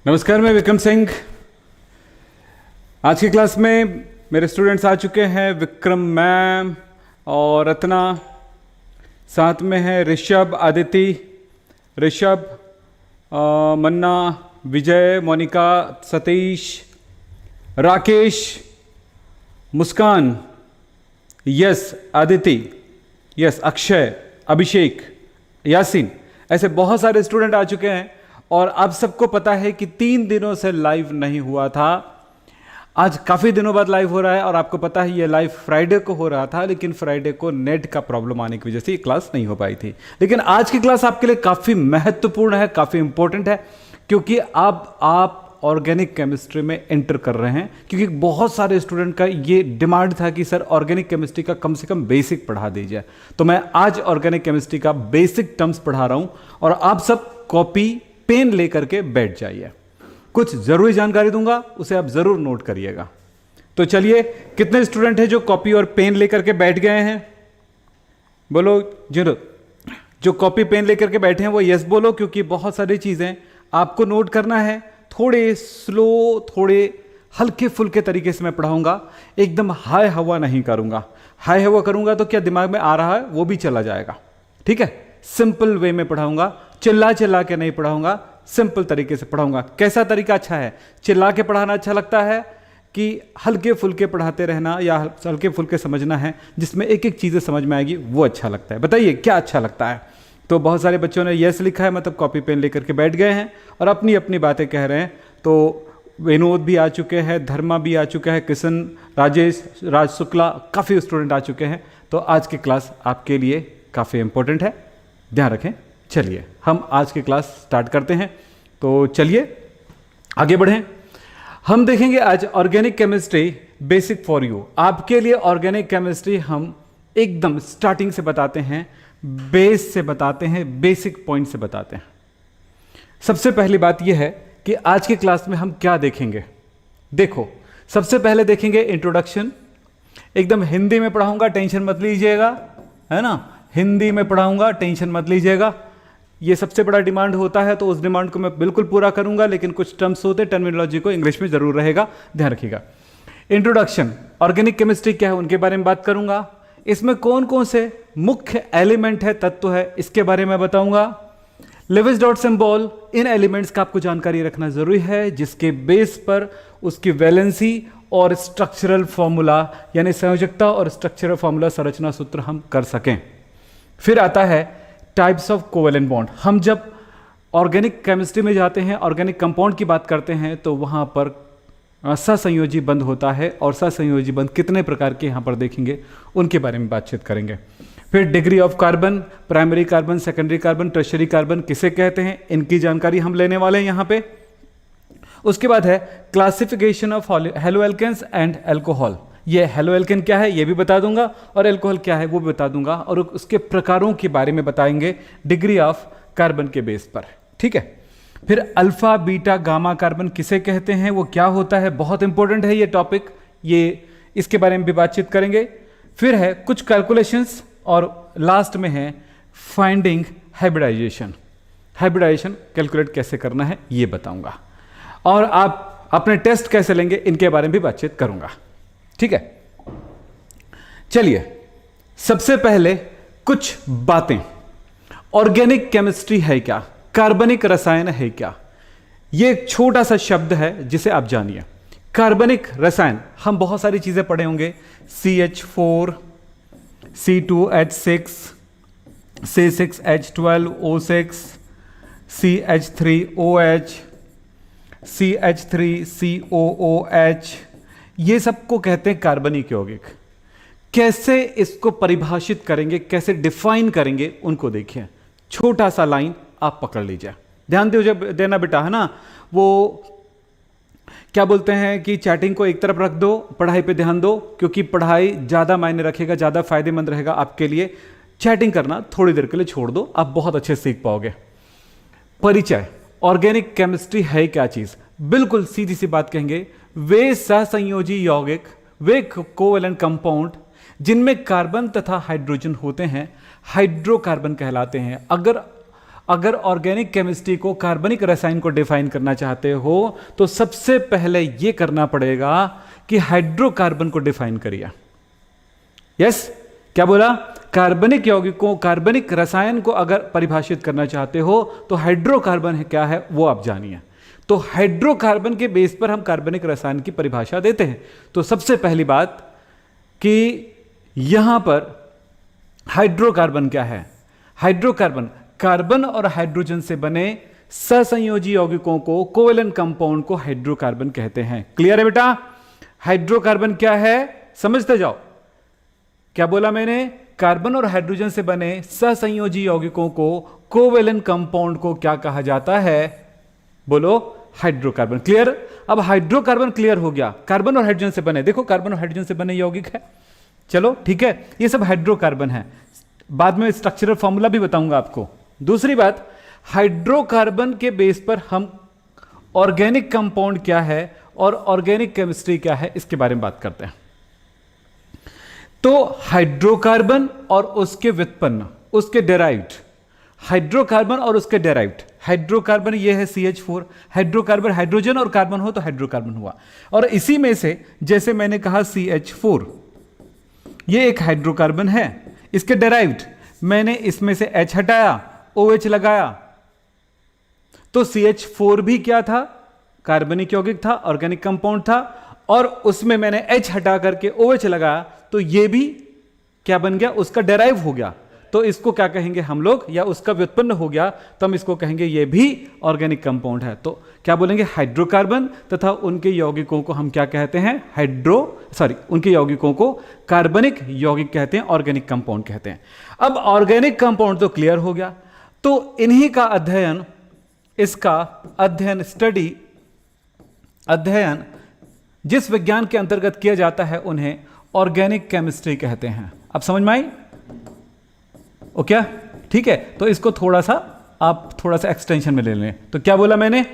नमस्कार, मैं विक्रम सिंह। आज की क्लास में मेरे स्टूडेंट्स आ चुके हैं। विक्रम मैम और रत्ना, साथ में है ऋषभ, आदिति, ऋषभ, मन्ना, विजय, मोनिका, सतीश, राकेश, मुस्कान, यस, आदिति, यस, अक्षय, अभिषेक, यासीन, ऐसे बहुत सारे स्टूडेंट आ चुके हैं। और आप सबको पता है कि 3 दिनों से लाइव नहीं हुआ था। आज काफ़ी दिनों बाद लाइव हो रहा है और आपको पता है ये लाइव फ्राइडे को हो रहा था, लेकिन फ्राइडे को नेट का प्रॉब्लम आने की वजह से ये क्लास नहीं हो पाई थी। लेकिन आज की क्लास आपके लिए काफ़ी महत्वपूर्ण है, काफ़ी इंपॉर्टेंट है, क्योंकि अब आप ऑर्गेनिक केमिस्ट्री में एंटर कर रहे हैं। क्योंकि बहुत सारे स्टूडेंट का ये डिमांड था कि सर ऑर्गेनिक केमिस्ट्री का कम से कम बेसिक पढ़ा दीजिए। तो मैं आज ऑर्गेनिक केमिस्ट्री का बेसिक टर्म्स पढ़ा रहा हूँ और आप सब कॉपी पेन लेकर के बैठ जाइए। कुछ जरूरी जानकारी दूंगा, उसे आप जरूर नोट करिएगा। तो चलिए, कितने स्टूडेंट हैं जो कॉपी और पेन लेकर के बैठ गए हैं? बोलो जरूर। जो कॉपी पेन लेकर के बैठे हैं वो यस बोलो, क्योंकि बहुत सारी चीजें आपको नोट करना है। थोड़े स्लो, थोड़े हल्के फुल्के तरीके से मैं पढ़ाऊंगा। एकदम हाय हवा नहीं करूंगा। हाय हवा करूंगा तो क्या दिमाग में आ रहा है वो भी चला जाएगा। ठीक है, सिंपल वे में पढ़ाऊंगा, चिल्ला चिल्ला के नहीं पढ़ाऊंगा, सिंपल तरीके से पढ़ाऊंगा। कैसा तरीका अच्छा है? चिल्ला के पढ़ाना अच्छा लगता है कि हल्के फुल्के पढ़ाते रहना, या हल्के फुल्के समझना है जिसमें एक एक चीज़ें समझ में आएगी, वो अच्छा लगता है? बताइए क्या अच्छा लगता है। तो बहुत सारे बच्चों ने यस लिखा है, मतलब कॉपी पेन लेकर के बैठ गए हैं और अपनी अपनी बातें कह रहे हैं। तो विनोद भी आ चुके हैं, धर्मा भी आ चुका है, किशन, राजेश, राज शुक्ला, काफ़ी स्टूडेंट आ चुके हैं। तो आज की क्लास आपके लिए काफ़ी इंपॉर्टेंट है, ध्यान रखें। चलिए हम आज की क्लास स्टार्ट करते हैं। तो चलिए आगे बढ़ें। हम देखेंगे आज organic chemistry basic for you. आपके लिए ऑर्गेनिक केमिस्ट्री हम एकदम स्टार्टिंग से बताते हैं, बेस से बताते हैं, बेसिक पॉइंट से बताते हैं। सबसे पहली बात यह है कि आज की क्लास में हम क्या देखेंगे। देखो, सबसे पहले देखेंगे इंट्रोडक्शन। एकदम हिंदी में पढ़ाऊंगा, टेंशन मत लीजिएगा, है ना। हिंदी में पढ़ाऊंगा, टेंशन मत लीजिएगा। ये सबसे बड़ा डिमांड होता है तो उस डिमांड को मैं बिल्कुल पूरा करूंगा, लेकिन कुछ टर्म्स होते, टर्मिनोलॉजी को इंग्लिश में जरूर रहेगा, ध्यान रखिएगा। इंट्रोडक्शन, ऑर्गेनिक केमिस्ट्री क्या है उनके बारे में बात करूंगा। इसमें कौन कौन से मुख्य एलिमेंट है, तत्व है, इसके बारे में बताऊंगा। लेविस डॉट सिंबल, इन एलिमेंट्स का आपको जानकारी रखना जरूरी है, जिसके बेस पर उसकी वैलेंसी और स्ट्रक्चरल फॉर्मूला, यानी संयोजकता और स्ट्रक्चरल फॉर्मूला, संरचना सूत्र हम कर सकें। फिर आता है टाइप्स ऑफ कोवेलेंट बॉन्ड। हम जब ऑर्गेनिक केमिस्ट्री में जाते हैं, ऑर्गेनिक कंपाउंड की बात करते हैं, तो वहाँ पर सहसंयोजी बंध होता है, और सहसंयोजी बंध कितने प्रकार के यहाँ पर देखेंगे, उनके बारे में बातचीत करेंगे। फिर degree of carbon, primary carbon, secondary carbon, tertiary carbon किसे कहते हैं, इनकी जानकारी हम लेने वाले हैं यहाँ पे। उसके बाद है classification of haloalkanes and alcohol. ये हेलोएल्केन क्या है ये भी बता दूंगा, और एल्कोहल क्या है वो भी बता दूंगा, और उसके प्रकारों के बारे में बताएंगे डिग्री ऑफ कार्बन के बेस पर। ठीक है। फिर अल्फा, बीटा, गामा कार्बन किसे कहते हैं, वो क्या होता है, बहुत इंपॉर्टेंट है ये टॉपिक, ये इसके बारे में भी बातचीत करेंगे। फिर है कुछ कैलकुलेशंस, और लास्ट में है फाइंडिंग हाइब्रिडाइजेशन। हाइब्रिडाइजेशन कैलकुलेट कैसे करना है ये बताऊंगा, और आप अपने टेस्ट कैसे लेंगे इनके बारे में भी बातचीत करूंगा। ठीक है, चलिए सबसे पहले कुछ बातें। ऑर्गेनिक केमिस्ट्री है क्या, कार्बनिक रसायन है क्या, यह एक छोटा सा शब्द है जिसे आप जानिए। कार्बनिक रसायन हम बहुत सारी चीजें पढ़े होंगे, CH4, C2H6, C6H12O6, CH3OH, CH3COOH, ये सबको कहते हैं कार्बनिक यौगिक। कैसे इसको परिभाषित करेंगे, कैसे डिफाइन करेंगे, उनको देखिए। छोटा सा लाइन आप पकड़ लीजिए, ध्यान देना बेटा, है ना। वो क्या बोलते हैं कि चैटिंग को एक तरफ रख दो, पढ़ाई पे ध्यान दो, क्योंकि पढ़ाई ज़्यादा मायने रखेगा, ज़्यादा फायदेमंद रहेगा आपके लिए। चैटिंग करना थोड़ी देर के लिए छोड़ दो, आप बहुत अच्छे सीख पाओगे। परिचय, ऑर्गेनिक केमिस्ट्री है क्या चीज़, बिल्कुल सीधी सी बात कहेंगे, वे सहसंयोजी यौगिक, वे कोवेलेंट कंपाउंड जिनमें कार्बन तथा हाइड्रोजन होते हैं, हाइड्रोकार्बन कहलाते हैं। अगर अगर ऑर्गेनिक केमिस्ट्री को, कार्बनिक रसायन को डिफाइन करना चाहते हो तो सबसे पहले यह करना पड़ेगा कि हाइड्रोकार्बन को डिफाइन करिए। यस, क्या बोला? कार्बनिक यौगिकों, कार्बनिक रसायन को अगर परिभाषित करना चाहते हो तो हाइड्रोकार्बन है क्या है वो आप जानिए। तो हाइड्रोकार्बन के बेस पर हम कार्बनिक रसायन की परिभाषा देते हैं। तो सबसे पहली बात कि यहां पर हाइड्रोकार्बन क्या है? हाइड्रोकार्बन कार्बन और हाइड्रोजन से बने सहसंयोजी यौगिकों को, कोवेलेंट कंपाउंड को हाइड्रोकार्बन कहते हैं। क्लियर है बेटा? हाइड्रोकार्बन क्या है समझते जाओ। क्या बोला मैंने? कार्बन और हाइड्रोजन से बने सहसंयोजी यौगिकों को, कोवेलेंट कंपाउंड को क्या कहा जाता है? बोलो, हाइड्रोकार्बन। क्लियर? अब हाइड्रोकार्बन क्लियर हो गया, कार्बन और हाइड्रोजन से बने। देखो कार्बन और हाइड्रोजन से बने यौगिक है। चलो ठीक है, ये सब हाइड्रोकार्बन है। बाद में स्ट्रक्चरल फॉर्मूला भी बताऊंगा आपको। दूसरी बात, हाइड्रोकार्बन के बेस पर हम ऑर्गेनिक कंपाउंड क्या है और ऑर्गेनिक केमिस्ट्री क्या है इसके बारे में बात करते हैं। तो हाइड्रोकार्बन और उसके व्युत्पन्न, उसके डेराइव्ड, हाइड्रोकार्बन और उसके डेराइव्ड। हाइड्रोकार्बन ये है CH4, हाइड्रोकार्बन हाइड्रोजन और कार्बन हो तो हाइड्रोकार्बन हुआ। और इसी में से जैसे मैंने कहा CH4 ये एक हाइड्रोकार्बन है, इसके डेराइव्ड मैंने इसमें से H हटाया, OH लगाया, तो CH4 भी क्या था? कार्बनिक यौगिक था, ऑर्गेनिक कंपाउंड था। और उसमें मैंने H हटा करके OH लगाया तो ये भी क्या बन गया? उसका डेराइव हो गया। तो इसको क्या कहेंगे हम लोग, या उसका व्युत्पन्न हो गया तो हम इसको कहेंगे ये भी ऑर्गेनिक कंपाउंड है। तो क्या बोलेंगे? हाइड्रोकार्बन तथा उनके यौगिकों को हम क्या कहते हैं? उनके यौगिकों को कार्बनिक यौगिक कहते हैं, ऑर्गेनिक कंपाउंड कहते हैं। अब ऑर्गेनिक कंपाउंड तो क्लियर हो गया, तो इन्हीं का अध्ययन, इसका अध्ययन, स्टडी, अध्ययन जिस विज्ञान के अंतर्गत किया जाता है उन्हें ऑर्गेनिक केमिस्ट्री कहते हैं। अब समझ में आई? ओके, ठीक है। तो इसको थोड़ा सा एक्सटेंशन में ले लें। तो क्या बोला मैंने?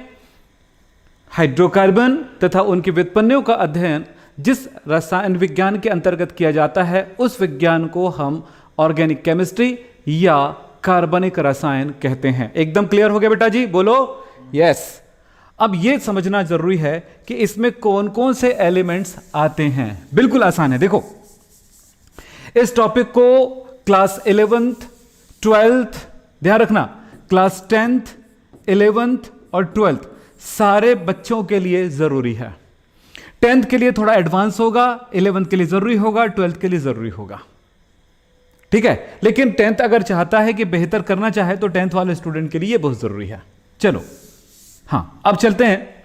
हाइड्रोकार्बन तथा उनके व्युत्पन्नों का अध्ययन जिस रसायन विज्ञान के अंतर्गत किया जाता है उस विज्ञान को हम ऑर्गेनिक केमिस्ट्री या कार्बनिक रसायन कहते हैं। एकदम क्लियर हो गया बेटा जी? बोलो यस। अब यह समझना जरूरी है कि इसमें कौन कौन से एलिमेंट्स आते हैं। बिल्कुल आसान है। देखो, इस टॉपिक को क्लास 11th 12th, ध्यान रखना, क्लास 10th 11th और 12th सारे बच्चों के लिए जरूरी है। 10th के लिए थोड़ा एडवांस होगा, 11th के लिए जरूरी होगा, 12th के लिए जरूरी होगा। ठीक है, लेकिन 10th अगर चाहता है कि बेहतर करना चाहे तो 10th वाले स्टूडेंट के लिए बहुत जरूरी है। चलो, हां, अब चलते हैं।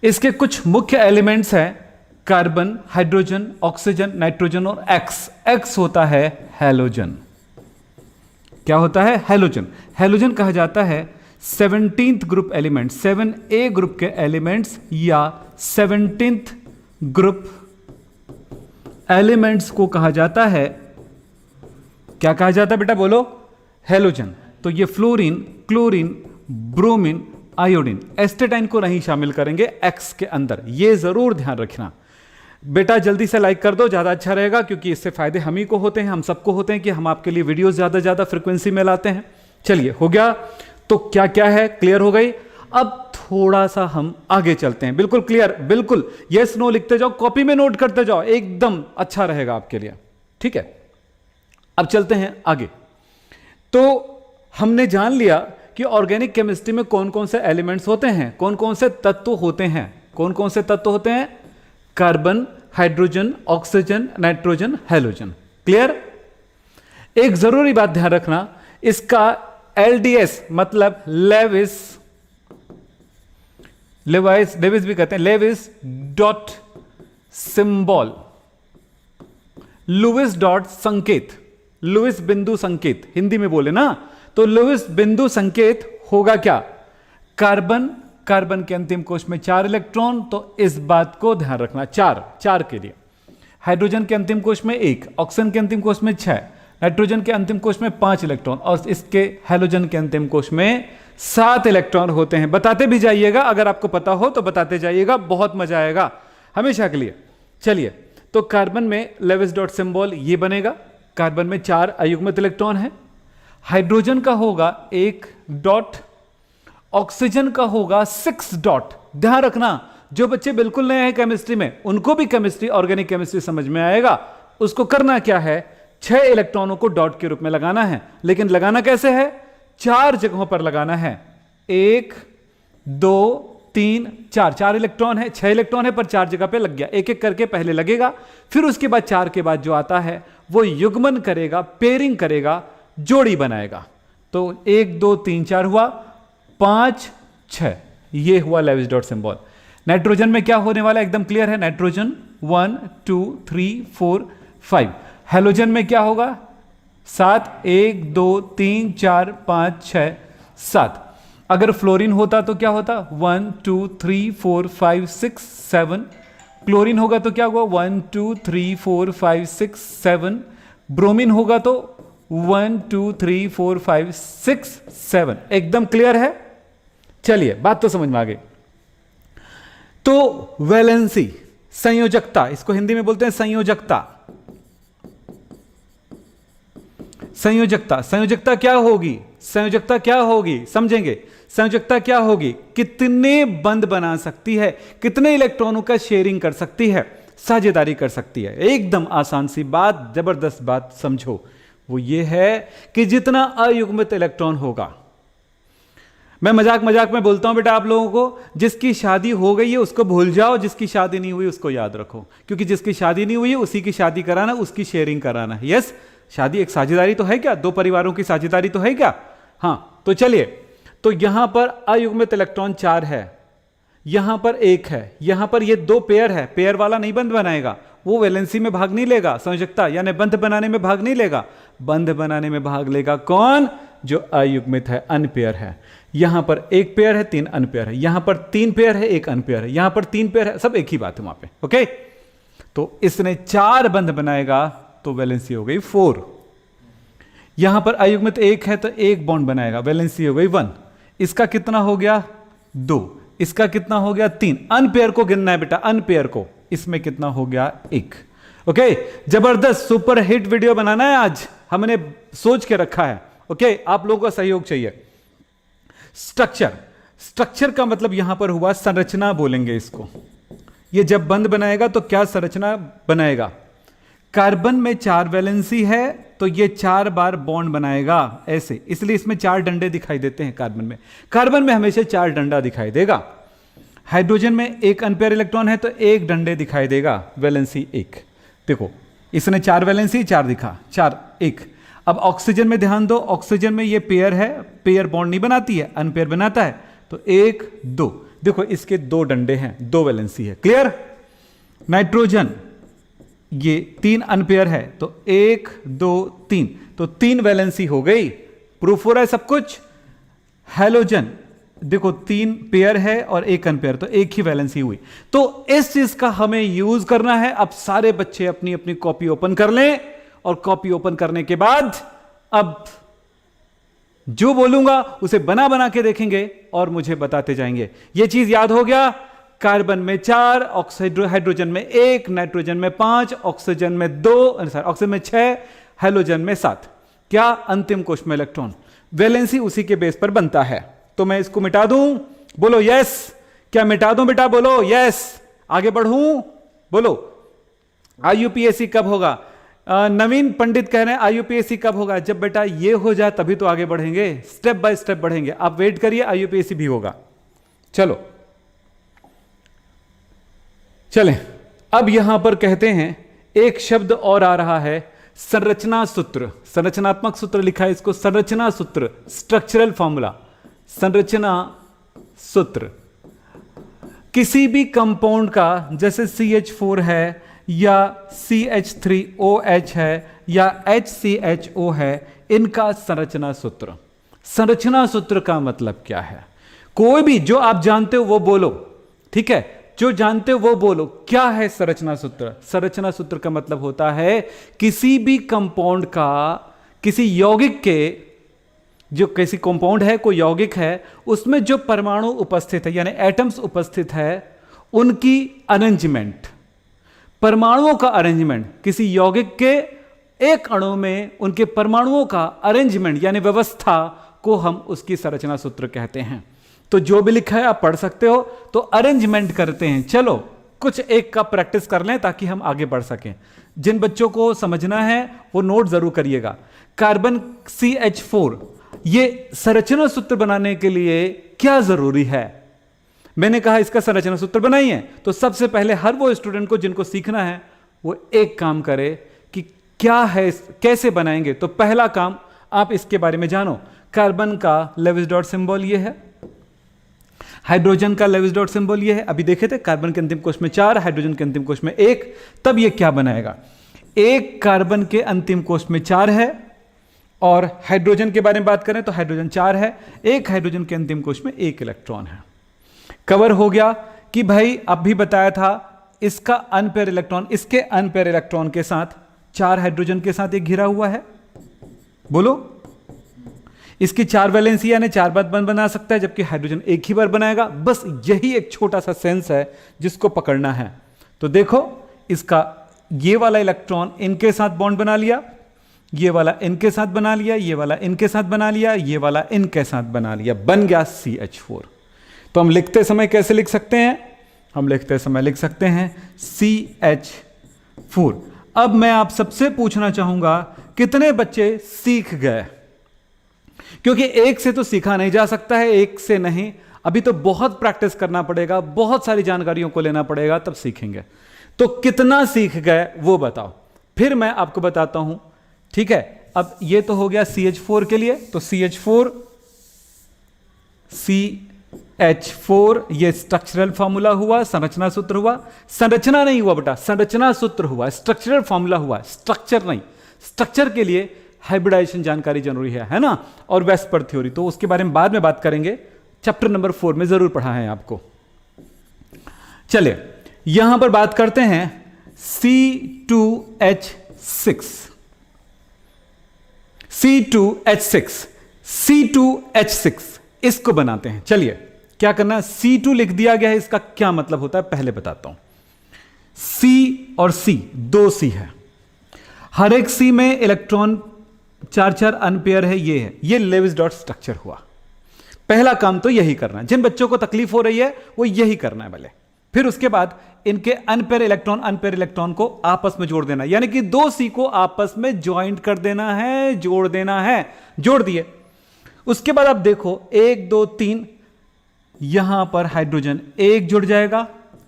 इसके कुछ मुख्य एलिमेंट्स हैं कार्बन, हाइड्रोजन, ऑक्सीजन, नाइट्रोजन और एक्स होता है हैलोजन। क्या होता है? हैलोजन। हैलोजन कहा जाता है 17th group element, 7A group के एलिमेंट्स या 17th ग्रुप एलिमेंट्स को कहा जाता है, क्या कहा जाता है बेटा? बोलो, हैलोजन। तो ये fluorine, chlorine, bromine, iodine, astatine को नहीं शामिल करेंगे एक्स के अंदर। ये जरूर ध्यान रखना बेटा। जल्दी से लाइक कर दो, ज्यादा अच्छा रहेगा, क्योंकि इससे फायदे हम ही को होते हैं, हम सबको होते हैं कि हम आपके लिए वीडियो ज्यादा फ्रीक्वेंसी में लाते हैं। चलिए, हो गया। तो क्या क्या है? क्लियर हो गई। अब थोड़ा सा हम आगे चलते हैं। बिल्कुल क्लियर, बिल्कुल यस नो लिखते जाओ, कॉपी में नोट करते जाओ, एकदम अच्छा रहेगा आपके लिए। ठीक है, अब चलते हैं आगे। तो हमने जान लिया कि ऑर्गेनिक केमिस्ट्री में कौन कौन से एलिमेंट्स होते हैं, कौन कौन से तत्व होते हैं। कौन कौन से तत्व होते हैं? Carbon, hydrogen, oxygen, nitrogen, halogen. Clear? एक जरूरी बात ध्यान रखना, इसका LDS मतलब लेविस भी कहते हैं, Lewis dot symbol, Lewis dot संकेत, लुइस बिंदु संकेत हिंदी में बोले ना, तो लुइस बिंदु संकेत होगा क्या? कार्बन, कार्बन के अंतिम कोश में 4 इलेक्ट्रॉन, तो इस बात को ध्यान रखना, 4 के लिए। हाइड्रोजन के अंतिम कोश में 1, ऑक्सीजन के अंतिम कोश में 6, नाइट्रोजन के अंतिम कोश में 5 इलेक्ट्रॉन, और इसके हैलोजन के अंतिम कोश में 7 इलेक्ट्रॉन होते हैं। बताते भी जाइएगा, अगर आपको पता हो तो बताते जाइएगा, बहुत मजा आएगा हमेशा के लिए। चलिए, तो कार्बन में लेविस डॉट सिंबल ये बनेगा, कार्बन में 4 अयुग्मित इलेक्ट्रॉन है, हाइड्रोजन का होगा 1 डॉट, ऑक्सीजन का होगा 6 डॉट। ध्यान रखना, जो बच्चे बिल्कुल नए हैं केमिस्ट्री में, उनको भी केमिस्ट्री, ऑर्गेनिक केमिस्ट्री समझ में आएगा। उसको करना क्या है, 6 इलेक्ट्रॉनों को डॉट के रूप में लगाना है, लेकिन लगाना कैसे है, 4 जगहों पर लगाना है। 1 2 3 4, 4 इलेक्ट्रॉन है, 6 इलेक्ट्रॉन है पर 4 जगह पे लग गया। एक एक करके पहले लगेगा, फिर उसके बाद 4 के बाद जो आता है वो युग्मन करेगा, पेयरिंग करेगा, जोड़ी बनाएगा। तो 1 2 3 4 हुआ, 5 6, ये हुआ लेविस डॉट सिंबल। नाइट्रोजन में क्या होने वाला है, एकदम क्लियर है। नाइट्रोजन 1 2 3 4 5। हेलोजन में क्या होगा, 7, 1 2 3 4 5 6 7। अगर फ्लोरीन होता तो क्या होता, 1 2 3 4 5 6 7। क्लोरीन होगा तो क्या होगा, 1 2 3 4 5 6 7। ब्रोमीन होगा तो 1 2 3 4 5 6 7। एकदम क्लियर है। चलिए बात तो समझ में आ गई। तो वैलेंसी, संयोजकता, इसको हिंदी में बोलते हैं संयोजकता। संयोजकता, संयोजकता क्या होगी, संयोजकता क्या होगी समझेंगे। संयोजकता क्या होगी, कितने बंध बना सकती है, कितने इलेक्ट्रॉनों का शेयरिंग कर सकती है, साझेदारी कर सकती है। एकदम आसान सी बात, जबरदस्त बात समझो। वो ये है कि जितना अयुग्मित इलेक्ट्रॉन होगा, मैं मजाक मजाक में बोलता हूं बेटा आप लोगों को, जिसकी शादी हो गई है उसको भूल जाओ, जिसकी शादी नहीं हुई उसको याद रखो, क्योंकि जिसकी शादी नहीं हुई है उसी की शादी कराना, उसकी शेयरिंग कराना है। यस, शादी एक साझेदारी तो है क्या, 2 परिवारों की साझेदारी तो है क्या। हाँ, तो चलिए, तो यहां पर अयुग्मित इलेक्ट्रॉन 4 है, यहां पर 1 है, यहां पर ये 2 पेयर है। पेयर वाला नहीं बंध बनाएगा, वो वैलेंसी में भाग नहीं लेगा, संयोजकता यानी बंध बनाने में भाग नहीं लेगा। बंध बनाने में भाग लेगा कौन, जो अयुग्मित है, अनपेयर है। यहां पर 1 पेयर है, 3 अनपेयर है, यहां पर 3 पेयर है, 1 अनपेयर है, यहां पर 3 पेयर है, सब एक ही बात है वहां पे। ओके, तो इसने 4 बंध बनाएगा तो वैलेंसी हो गई 4। यहां पर अयुग्मित 1 है तो 1 बॉन्ड बनाएगा, वैलेंसी हो गई 1। इसका कितना हो गया 2, इसका कितना हो गया 3। अनपेयर को गिनना है बेटा, अनपेयर को। इसमें कितना हो गया 1। ओके, जबरदस्त सुपर हिट वीडियो बनाना है आज, हमने सोच के रखा है। ओके, आप लोगों का सहयोग चाहिए। स्ट्रक्चर, स्ट्रक्चर का मतलब यहां पर हुआ संरचना बोलेंगे इसको। ये जब बंध बनाएगा तो क्या संरचना बनाएगा। कार्बन में 4 वैलेंसी है तो ये 4 बार बॉन्ड बनाएगा ऐसे, इसलिए इसमें 4 डंडे दिखाई देते हैं कार्बन में। कार्बन में हमेशा 4 डंडा दिखाई देगा। हाइड्रोजन में 1 अनपेयर इलेक्ट्रॉन है तो 1 डंडे दिखाई देगा, वैलेंसी 1। देखो इसने 4 वैलेंसी 4 दिखा, 4 1। अब ऑक्सीजन में ध्यान दो, ऑक्सीजन में ये पेयर है, पेयर बॉन्ड नहीं बनाती है, अनपेयर बनाता है, तो 1 2। देखो इसके 2 डंडे हैं, 2 वैलेंसी है, क्लियर। नाइट्रोजन ये 3 अनपेयर है तो 1 2 3, तो 3 वैलेंसी हो गई, प्रूफ हो रहा है सब कुछ। हेलोजन देखो 3 पेयर है और 1 अनपेयर, तो 1 ही वैलेंसी हुई। तो इस चीज का हमें यूज करना है। अब सारे बच्चे अपनी अपनी कॉपी ओपन कर लें, और कॉपी ओपन करने के बाद अब जो बोलूंगा उसे बना बना के देखेंगे और मुझे बताते जाएंगे। यह चीज याद हो गया, कार्बन में 4, हाइड्रोजन में 1, नाइट्रोजन में 5, ऑक्सीजन में 2, ऑक्सीजन में 6, हेलोजन में 7। क्या अंतिम कोश में इलेक्ट्रॉन, वैलेंसी उसी के बेस पर बनता है। तो मैं इसको मिटा दूं, बोलो यस। क्या मिटा दूं बेटा, बोलो यस। आगे बढ़ूं, बोलो आईयूपीएसी कब होगा। नवीन पंडित कह रहे हैं आईयूपीएसी कब होगा, जब बेटा ये हो जाए तभी तो आगे बढ़ेंगे, स्टेप बाय स्टेप बढ़ेंगे। आप वेट करिए, आईयूपीएसी भी होगा। चलो चलें, अब यहां पर कहते हैं एक शब्द और आ रहा है, संरचना सूत्र। संरचनात्मक सूत्र लिखा है इसको, संरचना सूत्र, स्ट्रक्चरल फॉर्मूला। संरचना सूत्र किसी भी कंपाउंड का, जैसे CH4 है या CH3OH है या HCHO है, इनका संरचना सूत्र। संरचना सूत्र का मतलब क्या है, कोई भी जो आप जानते हो वो बोलो, ठीक है, जो जानते हो वो बोलो। क्या है संरचना सूत्र। संरचना सूत्र का मतलब होता है किसी भी कंपाउंड का, किसी यौगिक के, जो किसी कंपाउंड है, कोई यौगिक है, उसमें जो परमाणु उपस्थित है यानी एटम्स उपस्थित है, उनकी अरेंजमेंट, परमाणुओं का अरेंजमेंट किसी यौगिक के एक अणु में उनके परमाणुओं का अरेंजमेंट यानी व्यवस्था को हम उसकी संरचना सूत्र कहते हैं। तो जो भी लिखा है आप पढ़ सकते हो। तो अरेंजमेंट करते हैं। चलो कुछ एक का प्रैक्टिस कर लें ताकि हम आगे बढ़ सकें। जिन बच्चों को समझना है वो नोट जरूर करिएगा। कार्बन CH4, ये संरचना सूत्र बनाने के लिए क्या जरूरी है? मैंने कहा इसका संरचना सूत्र बनाइए। तो सबसे पहले हर वो स्टूडेंट को जिनको सीखना है वो एक काम करे कि क्या है, कैसे बनाएंगे। तो पहला काम आप इसके बारे में जानो। कार्बन का लेविस डॉट सिंबल ये है, हाइड्रोजन का लेविस डॉट सिंबल ये है। अभी देखे थे कार्बन के अंतिम कोश में 4, हाइड्रोजन के अंतिम कोश में 1। तब ये क्या बनाएगा? एक कार्बन के अंतिम कोश में 4 है और हाइड्रोजन के बारे में बात करें तो हाइड्रोजन 4 है। एक हाइड्रोजन के अंतिम कोश में 1 इलेक्ट्रॉन है। कवर हो गया कि भाई अब भी बताया था इसका अनपेयर इलेक्ट्रॉन, इसके अनपेयर इलेक्ट्रॉन के साथ 4 हाइड्रोजन के साथ एक घिरा हुआ है। बोलो, इसकी 4 वैलेंसी यानी 4 बार बंद बना सकता है, जबकि हाइड्रोजन एक ही बार बनाएगा। बस यही एक छोटा सा सेंस है जिसको पकड़ना है। तो देखो, इसका ये वाला इलेक्ट्रॉन इनके साथ बॉन्ड बना लिया, ये वाला इनके साथ बना लिया, ये वाला इनके साथ बना लिया, ये वाला इनके साथ बना लिया, बन गया CH4। तो हम लिखते समय कैसे लिख सकते हैं? हम लिखते समय लिख सकते हैं CH4। अब मैं आप सबसे पूछना चाहूंगा कितने बच्चे सीख गए? क्योंकि एक से तो सीखा नहीं जा सकता है, एक से नहीं। अभी तो बहुत प्रैक्टिस करना पड़ेगा, बहुत सारी जानकारियों को लेना पड़ेगा, तब सीखेंगे। तो कितना सीख गए वो बताओ, फिर मैं आपको बताता हूं। ठीक है, अब ये तो हो गया CH4 के लिए। तो CH4 ये स्ट्रक्चरल फॉर्मूला हुआ, संरचना सूत्र हुआ। संरचना नहीं हुआ बेटा, संरचना सूत्र हुआ, स्ट्रक्चरल फॉर्मूला हुआ, स्ट्रक्चर नहीं। स्ट्रक्चर के लिए हाइब्रिडाइजेशन जानकारी जरूरी है ना, और वेस्पर थ्योरी, तो उसके बारे में बाद में बात करेंगे। चैप्टर नंबर 4 में जरूर पढ़ा है आपको। चलिए यहां पर बात करते हैं C2H6। C2H6 इसको बनाते हैं। चलिए क्या करना, C2 लिख दिया गया है, इसका क्या मतलब होता है पहले बताता हूं। C और C, 2 C है। हर एक C में इलेक्ट्रॉन 4 अनपेयर है। ये लेविस डॉट स्ट्रक्चर हुआ। पहला काम तो यही करना है। जिन बच्चों को तकलीफ हो रही है वो यही करना है भले। फिर उसके बाद इनके अनपेयर इलेक्ट्रॉन को आपस में जोड़ देना, यानी कि 2 C को आपस में ज्वाइंट कर देना है, जोड़ देना है। जोड़ दिए। उसके बाद आप देखो 1 2 3, यहां पर हाइड्रोजन 1 जुड़ जाएगा,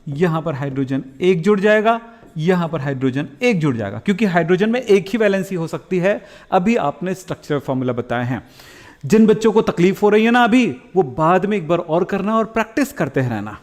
यहां पर हाइड्रोजन 1 जुड़ जाएगा, यहां पर हाइड्रोजन 1 जुड़ जाएगा, क्योंकि हाइड्रोजन में एक ही वैलेंसी हो सकती है। अभी आपने स्ट्रक्चर फॉर्मूला बताए हैं। जिन बच्चों को तकलीफ हो रही है ना अभी, वो बाद में एक बार और करना और प्रैक्टिस करते रहना।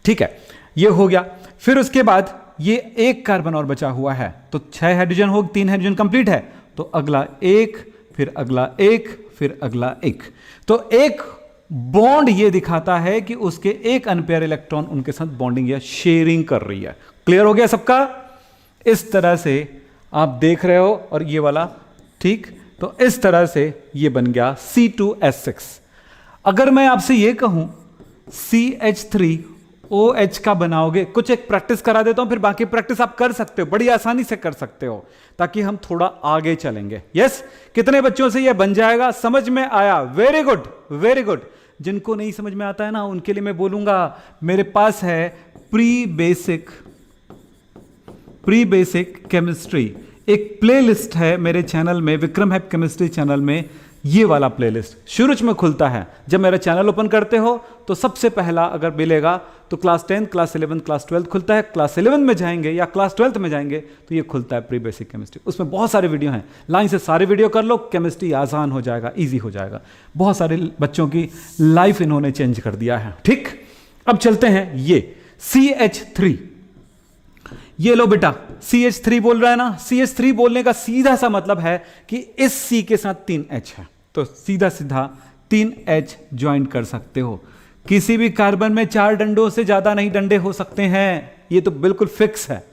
ठीक है, ये हो गया। फिर उसके बाद ये एक कार्बन और बचा हुआ है, तो 6 हाइड्रोजन हो, 3 हाइड्रोजन कंप्लीट है। तो अगला 1, फिर अगला 1, फिर अगला 1। तो एक बॉन्ड ये दिखाता है कि उसके एक अनपेयर इलेक्ट्रॉन उनके साथ बॉन्डिंग या शेयरिंग कर रही है। क्लियर हो गया सबका? इस तरह से आप देख रहे हो, और ये वाला ठीक। तो इस तरह से ये बन गया C2H6। अगर मैं आपसे ये कहूं CH3OH का बनाओगे, कुछ एक प्रैक्टिस करा देता हूं, फिर बाकी प्रैक्टिस आप कर सकते हो, बड़ी आसानी से कर सकते हो, ताकि हम थोड़ा आगे चलेंगे। यस, कितने बच्चों से ये बन जाएगा? समझ में आया? Very good, very good. जिनको नहीं समझ में आता है ना, उनके लिए मैं बोलूंगा मेरे पास है प्री बेसिक केमिस्ट्री, एक प्लेलिस्ट है मेरे चैनल में, विक्रम हैप केमिस्ट्री चैनल में। ये वाला प्लेलिस्ट शुरू में खुलता है। जब मेरा चैनल ओपन करते हो तो सबसे पहला अगर मिलेगा तो क्लास 10, क्लास 11, क्लास 12 खुलता है। क्लास 11 में जाएंगे या क्लास 12 में जाएंगे तो ये खुलता है प्री बेसिक केमिस्ट्री। उसमें बहुत सारे वीडियो हैं, लाइन से सारे वीडियो कर लो, केमिस्ट्री आसान हो जाएगा, ईजी हो जाएगा। बहुत सारे बच्चों की लाइफ इन्होंने चेंज कर दिया है। ठीक, अब चलते हैं ये CH3। ये लो बेटा, CH3 बोल रहा है ना। CH3 बोलने का सीधा सा मतलब है कि इस C के साथ 3 H है, तो सीधा सीधा 3 H ज्वाइन कर सकते हो। किसी भी कार्बन में 4 डंडों से ज्यादा नहीं डंडे हो सकते हैं, ये तो बिल्कुल फिक्स है।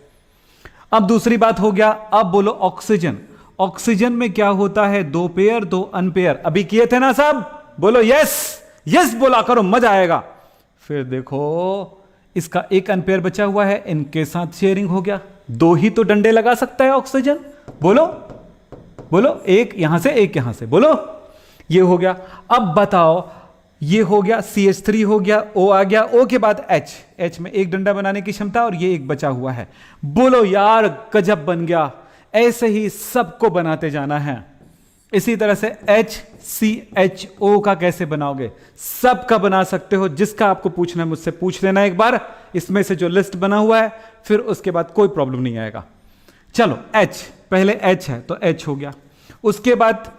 अब दूसरी बात हो गया, अब बोलो ऑक्सीजन। ऑक्सीजन में क्या होता है? 2 पेयर 2 अनपेयर। अभी किए थे ना सब? बोलो यस, यस बोला करो, मजा आएगा। फिर देखो इसका एक अनपेयर बचा हुआ है, इनके साथ शेयरिंग हो गया। 2 ही तो डंडे लगा सकता है ऑक्सीजन, बोलो बोलो, एक यहां से एक यहां से, बोलो। ये हो गया। अब बताओ, ये हो गया CH3 हो गया, O आ गया, O के बाद H में एक डंडा बनाने की क्षमता और ये एक बचा हुआ है। बोलो यार, गजब बन गया। ऐसे ही सबको बनाते जाना है। इसी तरह से HCHO का कैसे बनाओगे, सबका बना सकते हो। जिसका आपको पूछना है मुझसे पूछ लेना एक बार, इसमें से जो लिस्ट बना हुआ है, फिर उसके बाद कोई प्रॉब्लम नहीं आएगा। चलो H, पहले H है तो H हो गया। उसके बाद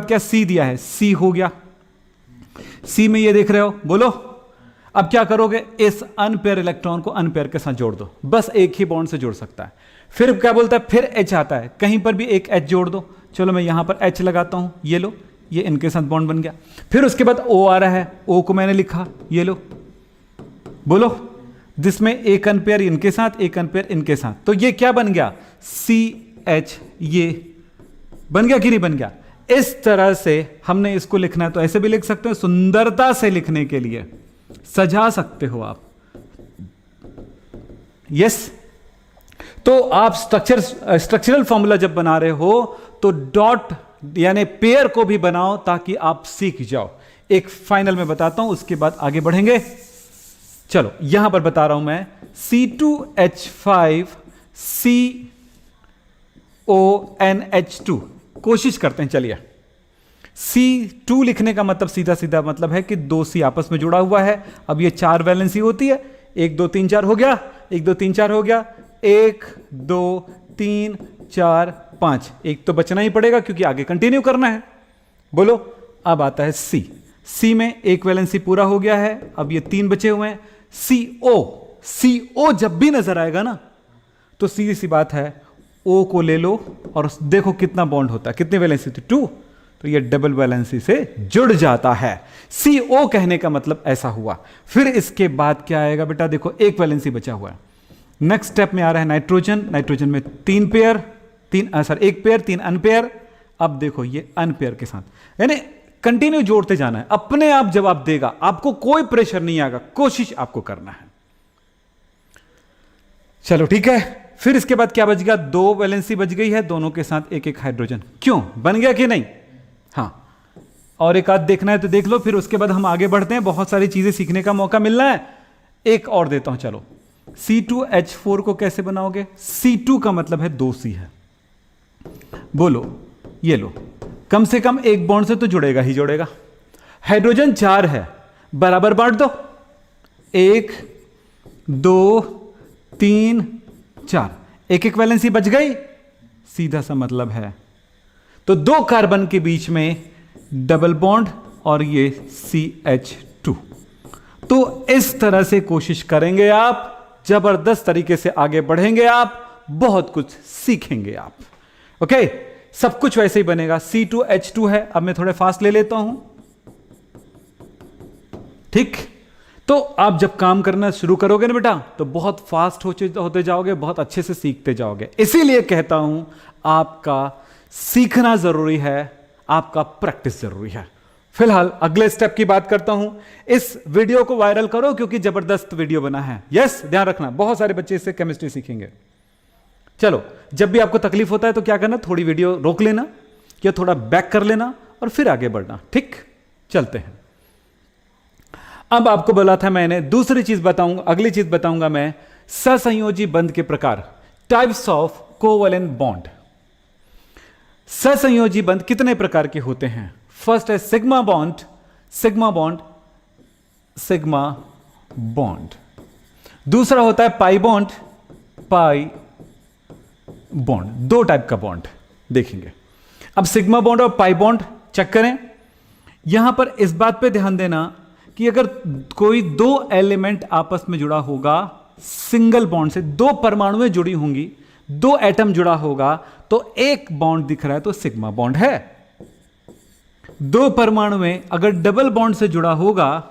क्या C दिया है, C हो गया। C में ये देख रहे हो, बोलो। अब क्या करोगे, इस अनपेयर इलेक्ट्रॉन को अनपेयर के साथ जोड़ दो, बस एक ही बॉन्ड से जोड़ सकता है। फिर क्या बोलता है, फिर H आता है, कहीं पर भी एक H जोड़ दो। चलो मैं यहां पर H लगाता हूं, ये लो, ये इनके साथ बॉन्ड बन गया। फिर उसके बाद O आ रहा है, O को मैंने लिखा, ये लो, बोलो, जिसमें एक अनपेयर इनके साथ, एक अनपेयर इनके साथ, तो ये क्या बन गया, CH। ये बन गया कि नहीं बन गया। इस तरह से हमने इसको लिखना है, तो ऐसे भी लिख सकते हो, सुंदरता से लिखने के लिए सजा सकते हो आप। यस, तो आप स्ट्रक्चरल फॉर्मूला जब बना रहे हो तो डॉट यानी पेयर को भी बनाओ ताकि आप सीख जाओ। एक फाइनल में बताता हूं, उसके बाद आगे बढ़ेंगे। चलो यहां पर बता रहा हूं मैं, C2H5CONH2 कोशिश करते हैं। चलिए, C2 लिखने का मतलब सीधा सीधा मतलब है कि 2 C आपस में जुड़ा हुआ है। अब ये 4 वैलेंसी होती है, 1 2 3 4 हो गया, 1 2 3 4 हो गया, 1 2 3 4 5, एक तो बचना ही पड़ेगा क्योंकि आगे कंटिन्यू करना है। बोलो, अब आता है C में एक वैलेंसी पूरा हो गया है, अब ये 3 बचे हुए हैं। CO जब भी नजर आएगा ना, तो सीधी सी बात है, O को ले लो और देखो कितना बॉन्ड होता है, कितनी वैलेंसी थी, 2, तो ये डबल वैलेंसी से जुड़ जाता है। CO कहने का मतलब ऐसा हुआ। फिर इसके बाद क्या आएगा बेटा, देखो एक वैलेंसी बचा हुआ है। नेक्स्ट स्टेप में आ रहा है नाइट्रोजन। नाइट्रोजन में 1 पेयर 3 अनपेयर। अब देखो ये अनपेयर के साथ, यानी कंटिन्यू जोड़ते जाना है, अपने आप जवाब देगा, आपको कोई प्रेशर नहीं आएगा, कोशिश आपको करना है। चलो ठीक है, फिर इसके बाद क्या बच गया, 2 वैलेंसी बच गई है, दोनों के साथ एक एक हाइड्रोजन। क्यों, बन गया कि नहीं? हाँ, और एक आध देखना है तो देख लो, फिर उसके बाद हम आगे बढ़ते हैं, बहुत सारी चीजें सीखने का मौका मिलना है। एक और देता हूं, चलो। C2H4 को कैसे बनाओगे, C2 का मतलब है 2 C है। बोलो, ये लो, कम से कम एक बॉन्ड से तो जुड़ेगा ही जुड़ेगा। हाइड्रोजन 4 है, बराबर बांट दो, 1 2 3 4, एक एक वैलेंसी बच गई, सीधा सा मतलब है। तो 2 कार्बन के बीच में डबल बॉन्ड और ये CH2। तो इस तरह से कोशिश करेंगे आप, जबरदस्त तरीके से आगे बढ़ेंगे आप, बहुत कुछ सीखेंगे आप। ओके, सब कुछ वैसे ही बनेगा। C2H2 है, अब मैं थोड़े फास्ट ले लेता हूं, ठीक। तो आप जब काम करना शुरू करोगे ना बेटा, तो बहुत फास्ट होते जाओगे, बहुत अच्छे से सीखते जाओगे। इसीलिए कहता हूं, आपका सीखना जरूरी है, आपका प्रैक्टिस जरूरी है। फिलहाल अगले स्टेप की बात करता हूं। इस वीडियो को वायरल करो क्योंकि जबरदस्त वीडियो बना है। यस, ध्यान रखना, बहुत सारे बच्चे इससे केमिस्ट्री सीखेंगे। चलो, जब भी आपको तकलीफ होता है तो क्या करना, थोड़ी वीडियो रोक लेना या थोड़ा बैक कर लेना और फिर आगे बढ़ना, ठीक। चलते हैं। अब आपको बोला था मैंने, दूसरी चीज बताऊंगा, अगली चीज बताऊंगा मैं, सहसंयोजी बंध के प्रकार, टाइप्स ऑफ कोवैलेंट बॉन्ड। सहसंयोजी बंध कितने प्रकार के होते हैं? फर्स्ट है sigma bond, sigma bond, sigma bond. दूसरा होता है pi bond, pi bond. 2 type का बॉन्ड देखेंगे। अब सिग्मा बॉन्ड और पाई बॉन्ड चेक करें। यहां पर इस बात पे ध्यान देना कि अगर कोई 2 एलिमेंट आपस में जुड़ा होगा सिंगल बॉन्ड से, 2 परमाणुएं जुड़ी होंगी, 2 एटम जुड़ा होगा, तो एक बॉन्ड दिख रहा है तो सिग्मा बॉन्ड है। 2 परमाणुएं अगर डबल बॉन्ड से जुड़ा होगा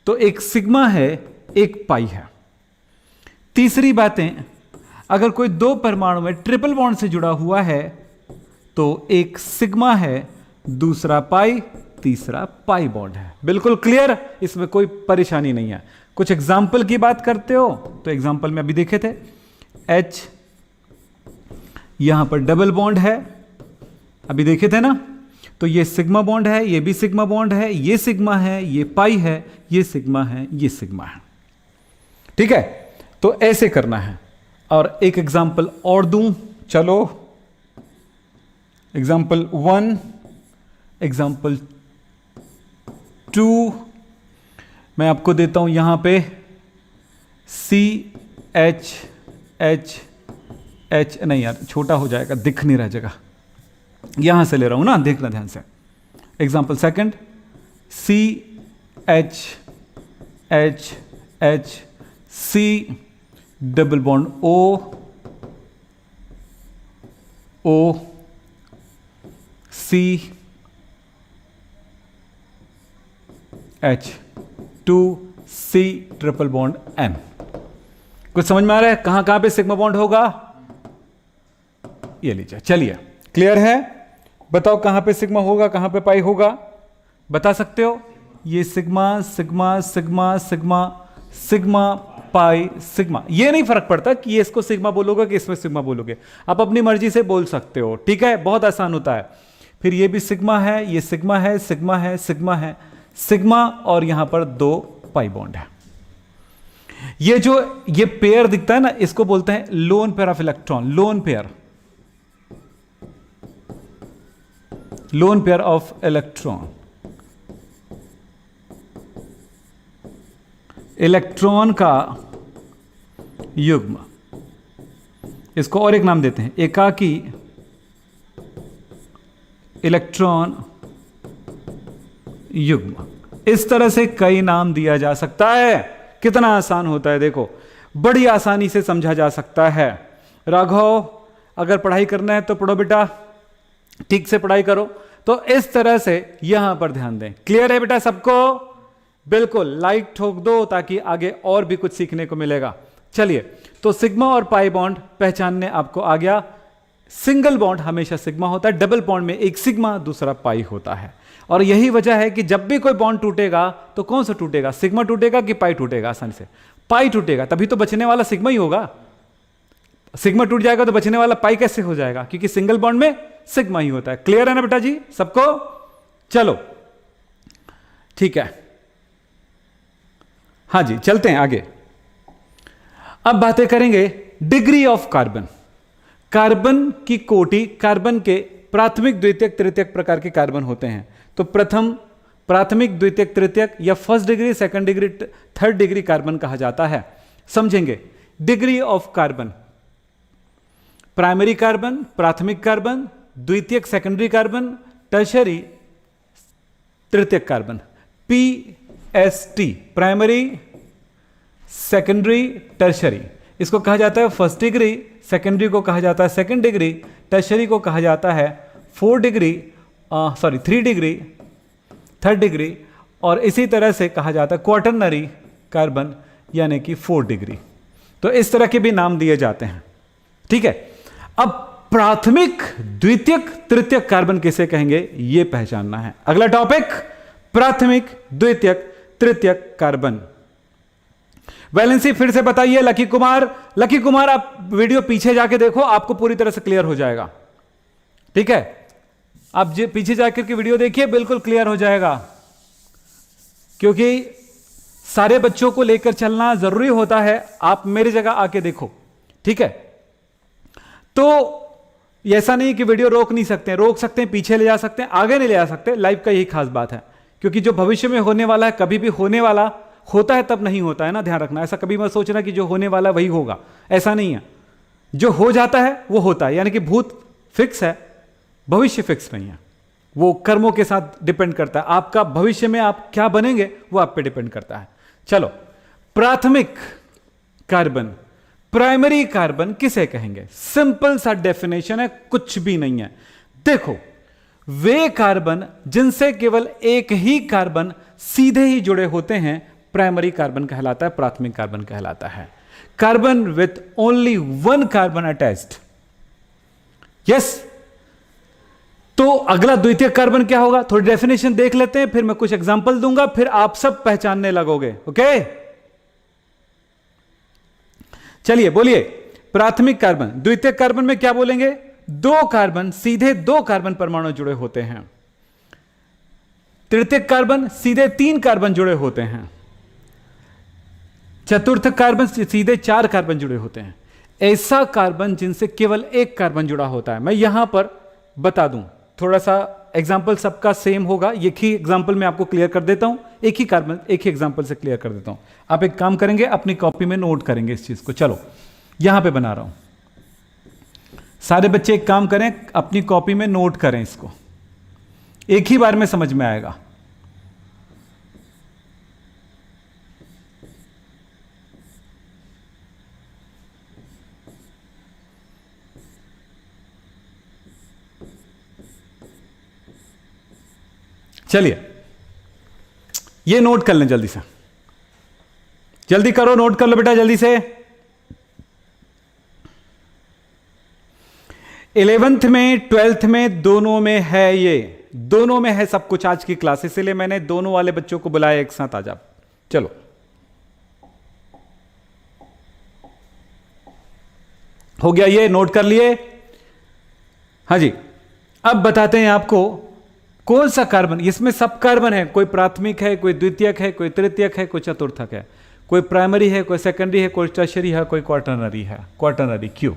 तो एक सिग्मा है, एक पाई है। तीसरी बातें, अगर कोई 2 परमाणु में ट्रिपल बॉन्ड से जुड़ा हुआ है तो एक सिग्मा है, दूसरा पाई, तीसरा पाई बॉन्ड है। बिल्कुल क्लियर, इसमें कोई परेशानी नहीं है। कुछ एग्जाम्पल की बात करते हो तो एग्जाम्पल में अभी देखे थे, यहां पर डबल बॉन्ड है, अभी देखे थे ना, तो ये सिग्मा बॉन्ड है, ये भी सिग्मा बॉन्ड है, ये सिग्मा है, ये पाई है, ये सिग्मा है, ये सिग्मा है। ठीक है, तो ऐसे करना है। और एक एग्जांपल और दूं, चलो एग्जांपल 1, एग्जांपल 2 मैं आपको देता हूं यहां पे CH नहीं यार छोटा हो जाएगा, दिख नहीं रहा जगह, यहां से ले रहा हूं ना, देखना ध्यान से। Example second CH C double bond O C H2 C triple bond N। कुछ समझ में आ रहा है कहां कहां पे सिग्मा बॉन्ड होगा? ये लीजिए, चलिए क्लियर है? बताओ कहां पे सिग्मा होगा, कहां पे पाई होगा, बता सकते हो? ये sigma sigma sigma sigma sigma pi sigma, ये नहीं फर्क पड़ता कि ये इसको सिग्मा बोलोगे कि इसमें सिग्मा बोलोगे, आप अपनी मर्जी से बोल सकते हो। ठीक है, बहुत आसान होता है। फिर ये भी सिग्मा है, ये सिग्मा है, सिग्मा है, सिग्मा है, सिग्मा, और यहां पर 2 पाई बॉन्ड है। ये जो ये पेयर दिखता है ना, इसको बोलते हैं lone pair of electron, lone pair of electron. Electron का युग्म, इसको और एक नाम देते हैं एकाकी इलेक्ट्रॉन युग्म। इस तरह से कई नाम दिया जा सकता है। कितना आसान होता है, देखो बड़ी आसानी से समझा जा सकता है। राघव, अगर पढ़ाई करना है तो पढ़ो बेटा, ठीक से पढ़ाई करो। तो इस तरह से यहां पर ध्यान दें। क्लियर है बेटा सबको? बिल्कुल, लाइक ठोक दो ताकि आगे और भी कुछ सीखने को मिलेगा। चलिए, तो सिग्मा और पाई बॉन्ड पहचानने आपको आ गया। सिंगल बॉन्ड हमेशा सिग्मा होता है, डबल बॉन्ड में एक सिग्मा दूसरा पाई होता है। और यही वजह है कि जब भी कोई बॉन्ड टूटेगा तो कौन सा टूटेगा, सिग्मा टूटेगा कि पाई टूटेगा? आसानी से पाई टूटेगा, तभी तो बचने वाला सिग्मा ही होगा। सिग्मा टूट जाएगा तो बचने वाला पाई कैसे हो जाएगा? क्योंकि सिंगल बॉन्ड में सिग्मा ही होता है। क्लियर है ना बेटा जी सबको? चलो ठीक है, हाँ जी चलते हैं आगे। अब बातें करेंगे डिग्री ऑफ कार्बन। कार्बन की कोटि, कार्बन के प्राथमिक, द्वितीयक, तृतीयक प्रकार के कार्बन होते हैं। तो प्रथम, प्राथमिक, द्वितीयक, तृतीयक या first degree, second degree, third degree carbon कहा जाता है। समझेंगे degree of carbon. Primary carbon, प्राथमिक कार्बन, द्वितीयक सेकेंडरी कार्बन, टर्शरी तृतीयक carbon. PST, primary, secondary, tertiary. इसको कहा जाता है फर्स्ट डिग्री, सेकेंडरी को कहा जाता है सेकेंड डिग्री, टर्शरी को कहा जाता है 3 डिग्री, थर्ड डिग्री, और इसी तरह से कहा जाता है क्वाटरनरी कार्बन यानी कि 4 डिग्री। तो इस तरह के भी नाम दिए जाते हैं। ठीक है, अब प्राथमिक, द्वितीयक, तृतीयक कार्बन किसे कहेंगे ये पहचानना है। अगला टॉपिक प्राथमिक, द्वितीयक, तृतीयक कार्बन। वैलेंसी फिर से बताइए लकी कुमार। लकी कुमार आप वीडियो पीछे जाके देखो, आपको पूरी तरह से क्लियर हो जाएगा। ठीक है, आप पीछे जाकर के वीडियो देखिए, बिल्कुल क्लियर हो जाएगा। क्योंकि सारे बच्चों को लेकर चलना जरूरी होता है। आप मेरी जगह आके देखो, ठीक है? तो ऐसा नहीं कि वीडियो रोक नहीं सकते, रोक सकते हैं, पीछे ले जा सकते हैं, आगे नहीं ले जा सकते। लाइव का यही खास बात है, क्योंकि जो भविष्य में होने वाला है, कभी भी होने वाला होता है तब नहीं होता है ना, ध्यान रखना। ऐसा कभी मत सोचना कि जो होने वाला वही होगा, ऐसा नहीं है। जो हो जाता है वो होता है, यानी कि भूत फिक्स है, भविष्य फिक्स नहीं है। वो कर्मों के साथ डिपेंड करता है। आपका भविष्य में आप क्या बनेंगे वो आप पे डिपेंड करता है। चलो, प्राथमिक कार्बन, प्राइमरी कार्बन किसे कहेंगे? सिंपल सा डेफिनेशन है, कुछ भी नहीं है। देखो, वे कार्बन जिनसे केवल एक ही कार्बन सीधे ही जुड़े होते हैं प्राइमरी कार्बन कहलाता है, प्राथमिक कार्बन कहलाता है। Carbon with only 1 carbon attached. Yes, तो अगला द्वितीय कार्बन क्या होगा? थोड़ी डेफिनेशन देख लेते हैं, फिर मैं कुछ एग्जांपल दूंगा, फिर आप सब पहचानने लगोगे। ओके, चलिए बोलिए। प्राथमिक कार्बन। द्वितीयक कार्बन में क्या बोलेंगे? दो कार्बन, सीधे दो कार्बन परमाणु जुड़े होते हैं। तृतीयक कार्बन सीधे तीन कार्बन जुड़े होते हैं। चतुर्थ कार्बन सीधे चार कार्बन जुड़े होते हैं। ऐसा कार्बन जिनसे केवल एक कार्बन जुड़ा होता है। मैं यहां पर बता दूं, थोड़ा सा एग्जाम्पल सबका सेम होगा, एक ही एग्जाम्पल में आपको क्लियर कर देता हूं, एक ही कार्बन एक ही एग्जाम्पल से क्लियर कर देता हूं। आप एक काम करेंगे, अपनी कॉपी में नोट करेंगे इस चीज को। चलो यहां पे बना रहा हूं, सारे बच्चे एक काम करें, अपनी कॉपी में नोट करें इसको, एक ही बार में समझ में आएगा। चलिए ये नोट कर लें जल्दी से, जल्दी करो, नोट कर लो बेटा जल्दी से। 11th में 12th में दोनों में है, ये दोनों में है सब कुछ आज की क्लास, इसलिए मैंने दोनों वाले बच्चों को बुलाया एक साथ। आ जाओ, चलो हो गया, ये नोट कर लिए। हाँ जी, अब बताते हैं आपको कौन सा कार्बन, इसमें सब कार्बन है, कोई प्राथमिक है, कोई द्वितीयक है, कोई तृतीयक है, कोई चतुर्थक है, कोई प्राइमरी है, कोई सेकेंडरी है, कोई टर्शियरी है, कोई क्वार्टरनरी है, क्वार्टरनरी क्यू,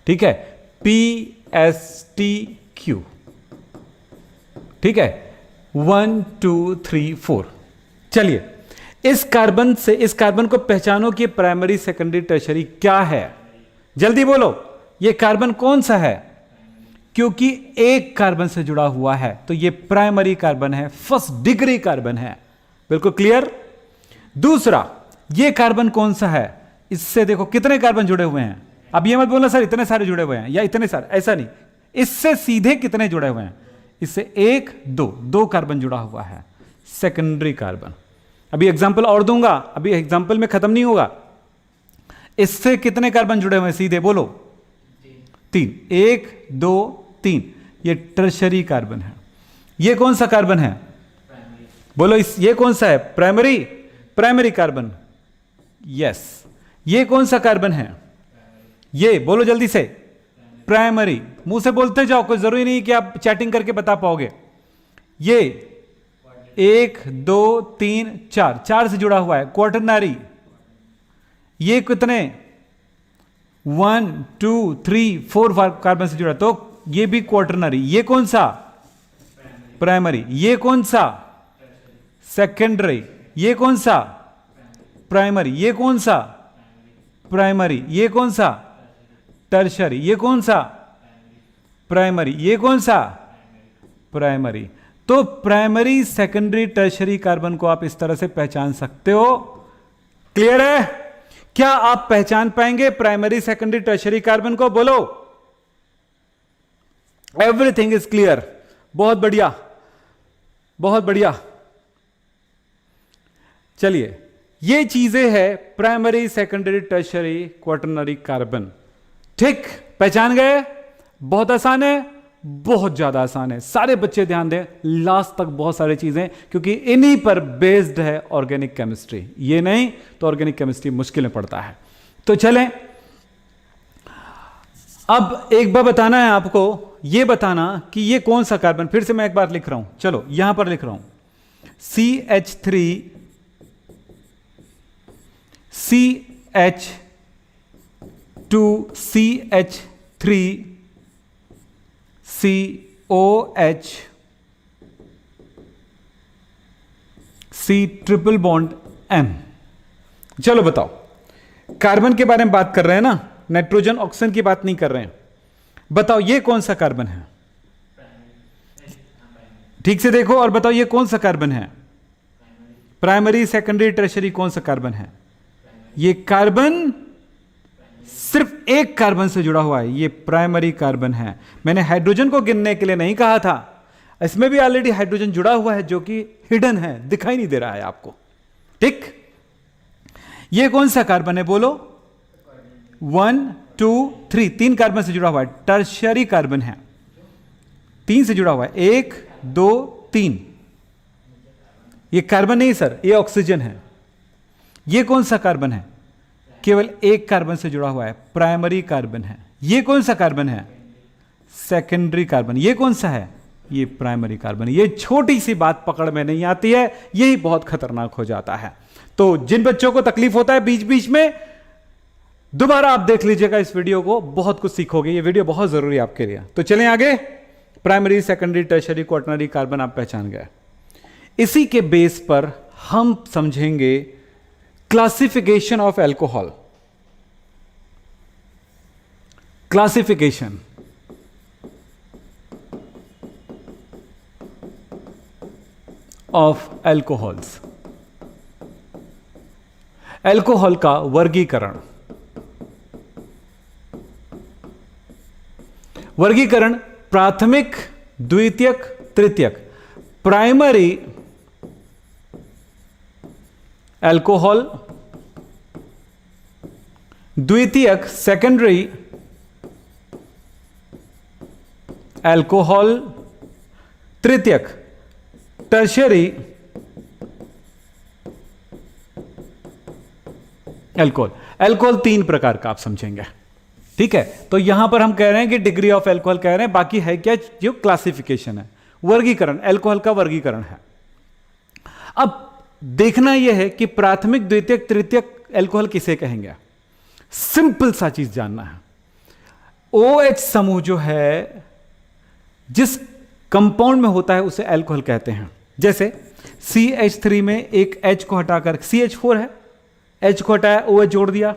ठीक है, PSTQ, ठीक है, 1 2 3 4। चलिए इस कार्बन से, इस कार्बन को पहचानो कि प्राइमरी सेकेंडरी टर्शियरी क्या है, जल्दी बोलो, ये कार्बन कौन सा है? क्योंकि एक कार्बन से जुड़ा हुआ है तो ये प्राइमरी कार्बन है, फर्स्ट डिग्री कार्बन है, बिल्कुल क्लियर। दूसरा, ये कार्बन कौन सा है? इससे देखो कितने कार्बन जुड़े हुए हैं। अब ये मत बोलना सर इतने सारे जुड़े हुए हैं या इतने सारे, ऐसा नहीं, इससे सीधे कितने जुड़े हुए हैं? इससे एक दो कार्बन जुड़ा हुआ है, सेकेंडरी कार्बन। अभी एग्जाम्पल और दूंगा, अभी एग्जाम्पल में खत्म नहीं होगा। इससे कितने कार्बन जुड़े हुए हैं सीधे, बोलो? तीन, 1 2 3, ये टर्शियरी कार्बन है। ये कौन सा कार्बन है? बोलो ये कौन सा है? Primary, primary carbon, yes. ये कौन सा कार्बन है? ये बोलो जल्दी से, प्राइमरी। मुंह से बोलते जाओ, कोई जरूरी नहीं कि आप चैटिंग करके बता पाओगे। ये 1 2 3 4, 4 से जुड़ा हुआ है, क्वार्टरनरी। ये कितने? 1 2 3 4 कार्बन से जुड़ा, तो ये भी क्वार्टरनरी। ये कौन सा? प्राइमरी। ये कौन सा? सेकेंडरी। ये कौन सा? प्राइमरी। ये कौन सा? प्राइमरी। ये कौन सा? टर्शियरी। ये कौन सा? प्राइमरी। ये कौन सा? प्राइमरी। तो प्राइमरी, सेकेंडरी, टर्शियरी कार्बन को आप इस तरह से पहचान सकते हो। क्लियर है? क्या आप पहचान पाएंगे प्राइमरी, सेकेंडरी, टर्शियरी कार्बन को? बोलो। Everything is clear. बहुत बढ़िया, बहुत बढ़िया। चलिए, ये चीजें हैं primary, secondary, tertiary, quaternary carbon. ठीक, पहचान गए? बहुत आसान है, बहुत ज्यादा आसान है। सारे बच्चे ध्यान दें लास्ट तक, बहुत सारी चीजें, क्योंकि इन्हीं पर बेस्ड है ऑर्गेनिक केमिस्ट्री। ये नहीं तो ऑर्गेनिक केमिस्ट्री मुश्किल में पड़ता है। तो चलें, अब एक बार बताना है आपको, ये बताना कि ये कौन सा कार्बन, फिर से मैं एक बार लिख रहा हूं, चलो यहां पर लिख रहा हूं, CH3 CH2 CH3 COH C triple bond M। चलो बताओ, कार्बन के बारे में बात कर रहे हैं ना, नाइट्रोजन ऑक्सीजन की बात नहीं कर रहे हैं। बताओ ये कौन सा कार्बन है? ठीक से देखो और बताओ ये कौन सा कार्बन है? प्राइमरी, सेकेंडरी, टर्शियरी, कौन सा कार्बन है? ये कार्बन सिर्फ एक कार्बन से जुड़ा हुआ है, ये प्राइमरी कार्बन है। मैंने हाइड्रोजन को गिनने के लिए नहीं कहा था, इसमें भी ऑलरेडी हाइड्रोजन जुड़ा हुआ है जो कि हिडन है, दिखाई नहीं दे रहा है आपको। ठीक, ये कौन सा कार्बन है? बोलो। 1 2 3, 3 कार्बन से जुड़ा हुआ है, टर्शियरी कार्बन है, 3 से जुड़ा हुआ है, 1 2 3। ये कार्बन नहीं सर, ये ऑक्सीजन है। ये कौन सा कार्बन है? केवल एक कार्बन से जुड़ा हुआ है, प्राइमरी कार्बन है। ये कौन सा कार्बन है? Secondary carbon. ये कौन सा है? ये प्राइमरी कार्बन। ये छोटी सी बात पकड़ में नहीं आती है, यही बहुत खतरनाक हो जाता है। तो जिन बच्चों को तकलीफ होता है बीच बीच में, दोबारा आप देख लीजिएगा इस वीडियो को, बहुत कुछ सीखोगे। ये वीडियो बहुत जरूरी है आपके लिए। तो चलें आगे। Primary, secondary, tertiary, quaternary carbon आप पहचान गए। इसी के बेस पर हम समझेंगे classification of alcohol. Classification of alcohols, alcohol का वर्गीकरण। वर्गीकरण प्राथमिक, द्वितीयक, तृतीयक। प्राइमरी एल्कोहल, द्वितीयक सेकेंडरी एल्कोहल, तृतीयक टर्शियरी एल्कोहल। एल्कोहल तीन प्रकार का आप समझेंगे, ठीक है। तो यहां पर हम कह रहे हैं कि डिग्री ऑफ एल्कोहल कह रहे हैं, बाकी है क्या? जो क्लासिफिकेशन है, वर्गीकरण, एल्कोहल का वर्गीकरण है। अब देखना यह है कि प्राथमिक, द्वितीयक, तृतीयक एल्कोहल किसे कहेंगे। सिंपल सा चीज जानना है। OH समूह जो है जिस कंपाउंड में होता है उसे एल्कोहल कहते हैं। जैसे CH3 में एक H को हटाकर, CH4 है, H को हटाया, OH जोड़ दिया।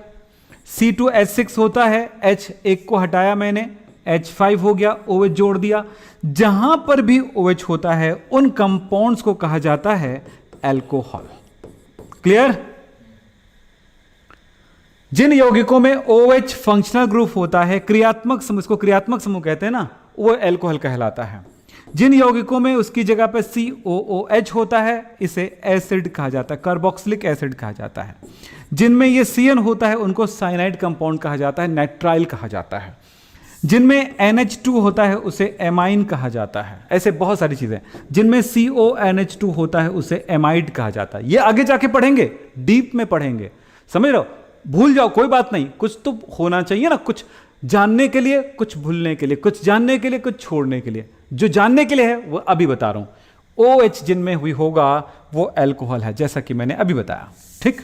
C2H6 होता है, H एक को हटाया मैंने, H5 हो गया, OH जोड़ दिया। जहां पर भी OH होता है उन कंपाउंड्स को कहा जाता है एल्कोहल। क्लियर? जिन यौगिकों में OH फंक्शनल ग्रुप होता है, क्रियात्मक समूह, इसको क्रियात्मक समूह कहते हैं ना, वो एल्कोहल कहलाता है। जिन यौगिकों में उसकी जगह पे COOH होता है, इसे एसिड कहा जाता है, कार्बोक्सिलिक एसिड कहा जाता है। जिनमें ये CN होता है उनको साइनाइड कंपाउंड कहा जाता है, नाइट्राइल कहा जाता है। जिनमें NH2 होता है उसे एमाइन कहा जाता है। ऐसे बहुत सारी चीजें। जिनमें CONH2 होता है उसे एमाइड कहा जाता है। ये आगे जाके पढ़ेंगे, डीप में पढ़ेंगे, समझ रहे हो? भूल जाओ कोई बात नहीं, कुछ तो होना चाहिए ना, कुछ जानने के लिए, कुछ भूलने के लिए, कुछ जानने के लिए, कुछ छोड़ने के लिए। जो जानने के लिए है वो अभी बता रहा हूं। OH जिनमें हुई होगा वो एल्कोहल है, जैसा कि मैंने अभी बताया। ठीक,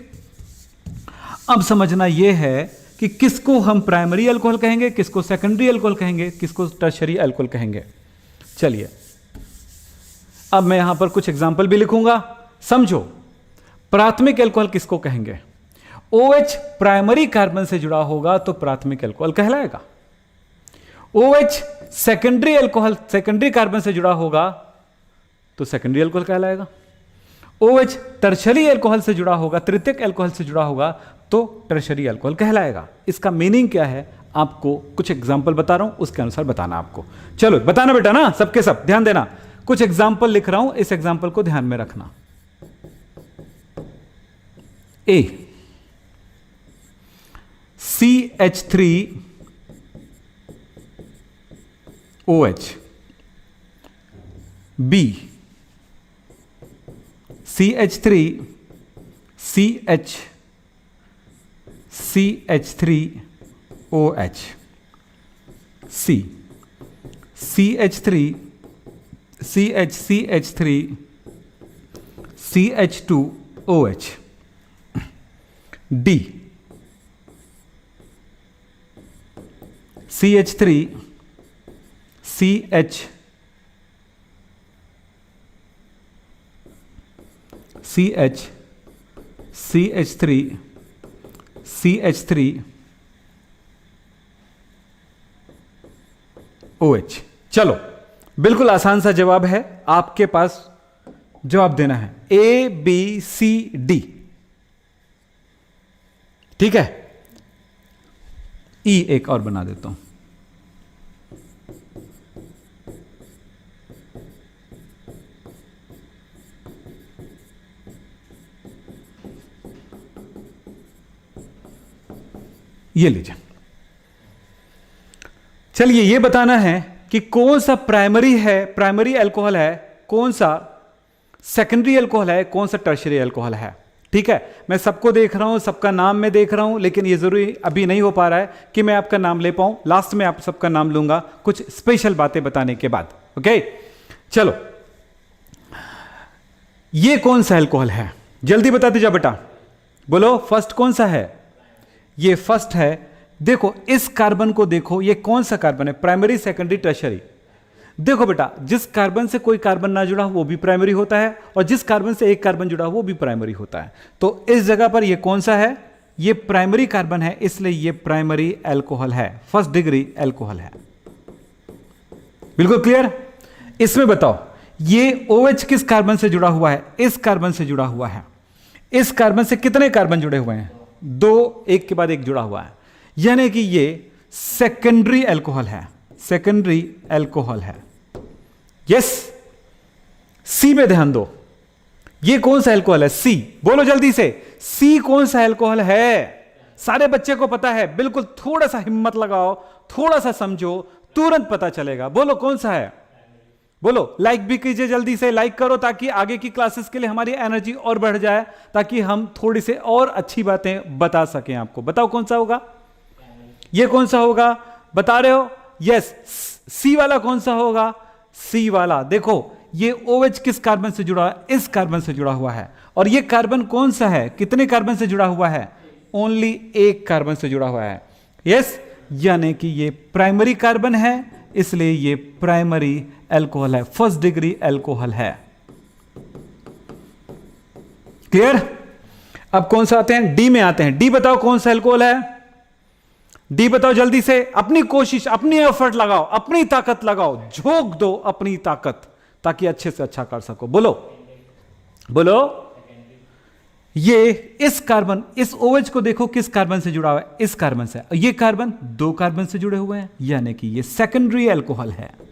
अब समझना यह है कि किसको हम प्राइमरी अल्कोहल कहेंगे, किसको सेकेंडरी अल्कोहल कहेंगे, किसको टर्शियरी अल्कोहल कहेंगे। चलिए, अब मैं यहां पर कुछ एग्जाम्पल भी लिखूंगा, समझो। प्राथमिक अल्कोहल किसको कहेंगे? OH प्राइमरी कार्बन से जुड़ा होगा तो प्राथमिक अल्कोहल कहलाएगा। OH secondary alcohol, secondary carbon से जुड़ा होगा तो सेकेंडरी अल्कोहल कहलाएगा। OH टर्शियरी अल्कोहल से जुड़ा होगा, तृतीयक अल्कोहल से जुड़ा होगा तो टर्शियरी अल्कोहल कहलाएगा। इसका मीनिंग क्या है? आपको कुछ एग्जाम्पल बता रहा हूं, उसके अनुसार बताना आपको। चलो बताना बेटा ना, सबके सब ध्यान देना। कुछ एग्जाम्पल लिख रहा हूं, इस एग्जाम्पल को ध्यान में रखना। A CH3 OH, B CH3 CH3 OH, C CH3 CH3 CH2 OH, D CH3 CH3 OH। चलो, बिल्कुल आसान सा जवाब है, आपके पास जवाब देना है ABCD। ठीक है, E एक और बना देता हूं। ये लीजिए। चलिए, ये बताना है कि कौन सा प्राइमरी है, प्राइमरी अल्कोहल है, कौन सा सेकेंडरी अल्कोहल है, कौन सा टर्शियरी अल्कोहल है। ठीक है, मैं सबको देख रहा हूं, सबका नाम मैं देख रहा हूं, लेकिन ये जरूरी अभी नहीं हो पा रहा है कि मैं आपका नाम ले पाऊं। लास्ट में आप सबका नाम लूंगा कुछ स्पेशल बातें बताने के बाद। ओके, चलो, ये कौन सा अल्कोहल है? जल्दी बताते जा बेटा, बोलो फर्स्ट कौन सा है? ये फर्स्ट है। देखो इस कार्बन को देखो, ये कौन सा कार्बन है? Primary, secondary, tertiary. देखो बेटा, जिस कार्बन से कोई कार्बन ना जुड़ा हो वो भी प्राइमरी होता है, और जिस कार्बन से एक कार्बन जुड़ा हो वो भी प्राइमरी होता है। तो इस जगह पर ये कौन सा है? ये प्राइमरी कार्बन है, इसलिए ये प्राइमरी अल्कोहल है, फर्स्ट डिग्री अल्कोहल है। बिल्कुल क्लियर? इसमें बताओ, ये OH किस कार्बन से जुड़ा हुआ है? इस कार्बन से जुड़ा हुआ है। इस कार्बन से कितने कार्बन जुड़े हुए हैं? 2, एक के बाद एक जुड़ा हुआ है, यानी कि ये सेकेंडरी अल्कोहल है, सेकेंडरी अल्कोहल है। यस, सी में ध्यान दो, ये कौन सा अल्कोहल है? सी, बोलो जल्दी से, सी कौन सा अल्कोहल है? सारे बच्चे को पता है, बिल्कुल, थोड़ा सा हिम्मत लगाओ, थोड़ा सा समझो, तुरंत पता चलेगा। बोलो कौन सा है? बोलो, लाइक भी कीजिए, जल्दी से लाइक करो ताकि आगे की क्लासेस के लिए हमारी एनर्जी और बढ़ जाए, ताकि हम थोड़ी से और अच्छी बातें बता सकें आपको। बताओ कौन सा होगा? ये कौन सा होगा? बता रहे हो? यस, सी वाला कौन सा होगा? सी वाला। देखो ये OH किस कार्बन से जुड़ा है? इस कार्बन से जुड़ा हुआ है। और ये कार्बन कौन सा है? कितने कार्बन से जुड़ा हुआ है? ओनली एक कार्बन से जुड़ा हुआ है। यस, यानी कि ये प्राइमरी कार्बन है, इसलिए ये प्राइमरी अल्कोहल है, फर्स्ट डिग्री अल्कोहल है। क्लियर? अब कौन सा आते हैं? डी में आते हैं। डी बताओ कौन सा अल्कोहल है? डी बताओ जल्दी से, अपनी कोशिश, अपनी एफर्ट लगाओ, अपनी ताकत लगाओ, झोंक दो अपनी ताकत, ताकि अच्छे से अच्छा कर सको। बोलो बोलो। ये इस कार्बन, इस OH को देखो किस कार्बन से जुड़ा हुआ है? इस कार्बन से। ये कार्बन 2 कार्बन से जुड़े हुए हैं, यानी कि ये सेकेंडरी अल्कोहल है।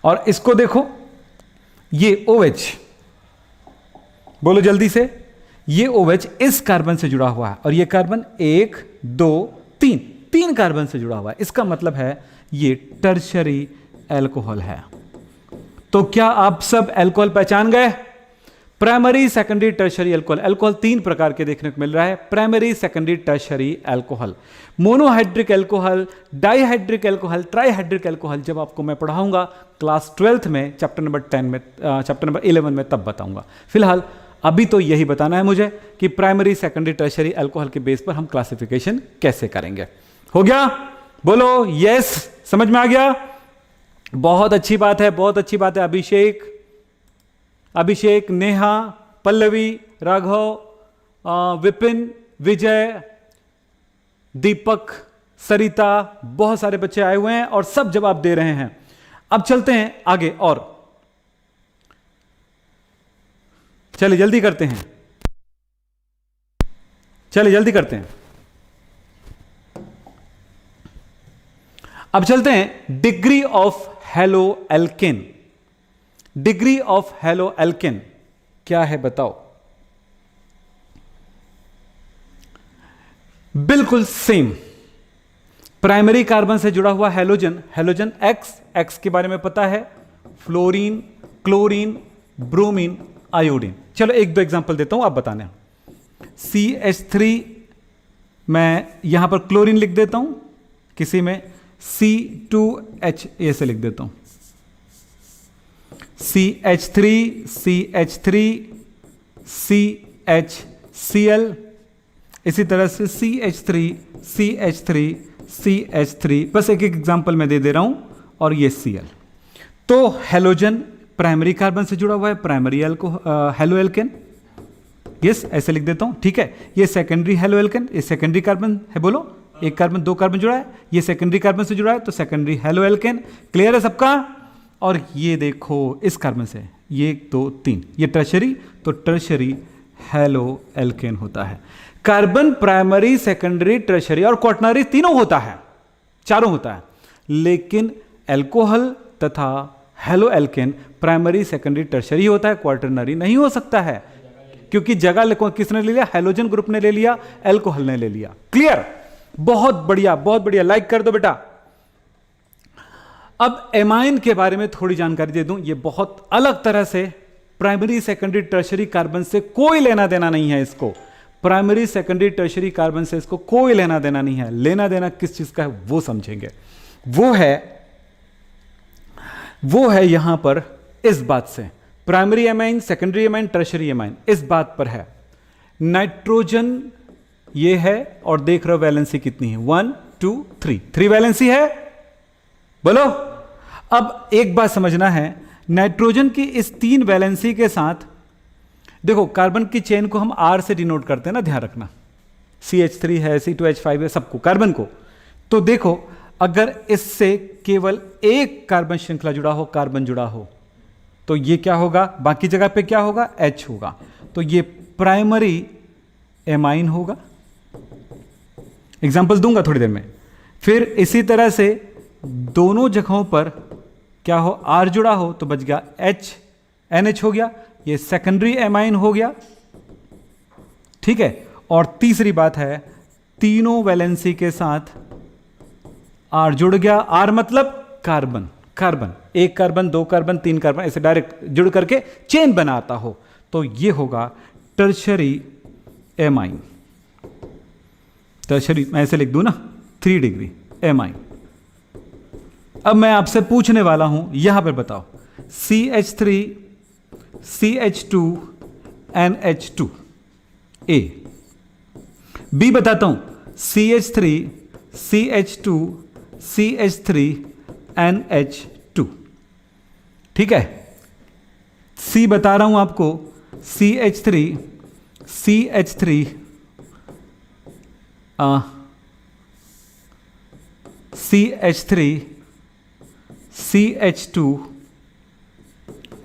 और इसको देखो, ये OH, बोलो जल्दी से, ये OH इस कार्बन से जुड़ा हुआ है, और ये कार्बन 1 2 3 कार्बन से जुड़ा हुआ है। इसका मतलब है ये टर्शरी अल्कोहल है। तो क्या आप सब अल्कोहल पहचान गए? Primary, secondary, tertiary alcohol. Alcohol 3 प्रकार के देखने को मिल रहा है, primary, secondary, tertiary alcohol. Monohydric alcohol, dihydric alcohol, trihydric alcohol जब आपको मैं पढ़ाऊंगा क्लास 12th में, चैप्टर नंबर 10 में, चैप्टर नंबर 11 में, तब बताऊंगा। फिलहाल अभी तो यही बताना है मुझे कि प्राइमरी, सेकेंडरी, टर्शरी अल्कोहल के बेस पर हम क्लासिफिकेशन कैसे करेंगे। हो गया? बोलो यस, समझ में आ गया? बहुत अच्छी बात है, बहुत अच्छी बात है। अभिषेक, नेहा, पल्लवी, राघव, विपिन, विजय, दीपक, सरिता, बहुत सारे बच्चे आए हुए हैं और सब जवाब दे रहे हैं। अब चलते हैं आगे, और चलिए जल्दी करते हैं, चलिए जल्दी करते हैं। अब चलते हैं degree of halo alkane. Degree of halo alkane क्या है बताओ? बिल्कुल सेम, प्राइमरी कार्बन से जुड़ा हुआ हेलोजन, हेलोजन एक्स के बारे में पता है, फ्लोरीन, क्लोरीन, ब्रोमीन, आयोडीन। चलो 1-2 एग्जांपल देता हूं, आप बताने। CH3, मैं यहां पर क्लोरीन लिख देता हूं, किसी में C2H ऐसे लिख देता हूं, CH3, CH3, CHCl, इसी तरह से CH3, CH3, CH3, बस एक एग्जांपल मैं दे रहा हूं, और ये Cl। तो हेलोजन प्राइमरी कार्बन से जुड़ा हुआ है, प्राइमरी हेलो एल्केन, यस ऐसे लिख देता हूं, ठीक है। ये सेकेंडरी हेलो एल्केन, ये सेकेंडरी कार्बन है, बोलो, एक कार्बन 2 कार्बन जुड़ा है, ये सेकेंडरी कार्बन से जुड़ा है, तो सेकेंडरी हेलो एल्केन। क्लियर है सबका? और ये देखो इस कार्बन से, ये 1 2 3, ये टर्शरी, तो टर्शरी हेलो एल्केन होता है। कार्बन प्राइमरी, सेकेंडरी, टर्शरी और क्वाटरनरी तीनों होता है, चारों होता है, लेकिन अल्कोहल तथा halo alkane primary, secondary, tertiary होता है, क्वाटरनरी नहीं हो सकता है, क्योंकि जगह किसने ले लिया? हेलोजन ग्रुप ने ले लिया, अल्कोहल ने ले लिया। क्लियर? बहुत बढ़िया, बहुत बढ़िया, लाइक कर दो बेटा। अब एमाइन के बारे में थोड़ी जानकारी दे दूं, ये बहुत अलग तरह से प्राइमरी सेकेंडरी टर्शरी कार्बन से कोई लेना देना नहीं है इसको। प्राइमरी सेकेंडरी टर्शरी कार्बन से इसको कोई लेना देना नहीं है। लेना देना किस चीज का है वो समझेंगे। वो है यहां पर इस बात से, primary amine, secondary amine, tertiary amine, इस बात पर है। नाइट्रोजन ये है और देख रहे हो वैलेंसी कितनी है, 1 2 3, 3 वैलेंसी है। बोलो, अब एक बात समझना है, नाइट्रोजन की इस 3 वैलेंसी के साथ देखो कार्बन की चेन को हम R से डिनोट करते हैं ना, ध्यान रखना। CH3 है, C2H5 है, सबको कार्बन को। तो देखो अगर इससे केवल एक कार्बन श्रृंखला जुड़ा हो, कार्बन जुड़ा हो, तो ये क्या होगा, बाकी जगह पे क्या होगा, H होगा। तो ये प्राइमरी एमाइन होगा। एग्जाम्पल दूंगा थोड़ी देर में। फिर इसी तरह से दोनों जगहों पर क्या हो, R जुड़ा हो तो बच गया H, NH हो गया, ये सेकेंडरी एमाइन हो गया। ठीक है। और तीसरी बात है, तीनों वैलेंसी के साथ R जुड़ गया। R मतलब कार्बन, कार्बन, एक कार्बन, 2 कार्बन, 3 कार्बन, ऐसे डायरेक्ट जुड़ करके चेन बनाता हो, तो ये होगा टर्शरी एमाइन। टर्शरी मैं ऐसे लिख दूं ना, 3 डिग्री एमाइन। अब मैं आपसे पूछने वाला हूं, यहां पर बताओ, CH3 CH2 NH2 A, B बताता हूं, CH3 CH2 CH3 NH2। ठीक है। C बता रहा हूं आपको, CH3 CH3 CH3 CH2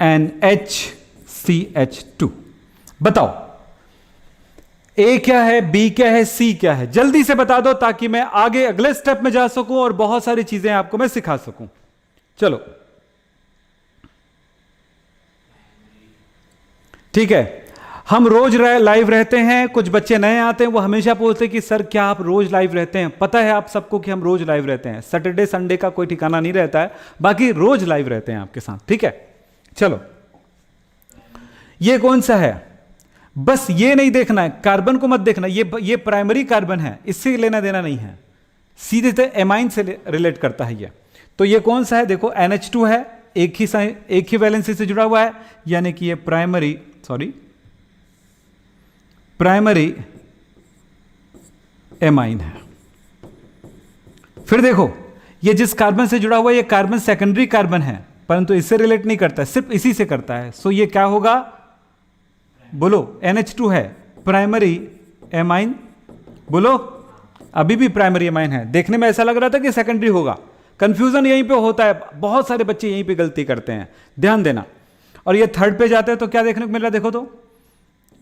NHCH2। बताओ A क्या है, B क्या है, C क्या है, जल्दी से बता दो ताकि मैं आगे अगले स्टेप में जा सकूं और बहुत सारी चीजें आपको मैं सिखा सकूं। चलो ठीक है। हम रोज लाइव रहते हैं, कुछ बच्चे नए आते हैं, वो हमेशा पूछते हैं कि सर क्या आप रोज लाइव रहते हैं। पता है आप सबको कि हम रोज लाइव रहते हैं, सैटरडे संडे का कोई ठिकाना नहीं रहता है, बाकी रोज लाइव रहते हैं आपके साथ। ठीक है। चलो ये कौन सा है, बस ये नहीं देखना है, कार्बन को मत देखना, ये प्राइमरी कार्बन है, इससे लेना देना नहीं है, सीधे से एमाइन से रिलेट करता है ये। तो ये कौन सा है, देखो NH2 है, एक ही वैलेंसी से जुड़ा हुआ है, यानी कि ये प्राइमरी एमाइन है। फिर देखो ये जिस कार्बन से जुड़ा हुआ है, ये कार्बन सेकेंडरी कार्बन है, परंतु इससे रिलेट नहीं करता है, सिर्फ इसी से करता है। सो ये क्या होगा, बोलो, NH2 है, प्राइमरी एमाइन। बोलो, अभी भी प्राइमरी एमाइन है। देखने में ऐसा लग रहा था कि सेकेंडरी होगा, कंफ्यूजन यहीं पे होता है, बहुत सारे बच्चे यहीं पे गलती करते हैं, ध्यान देना। और ये थर्ड पे जाते हैं तो क्या देखने को मिल रहा है, देखो तो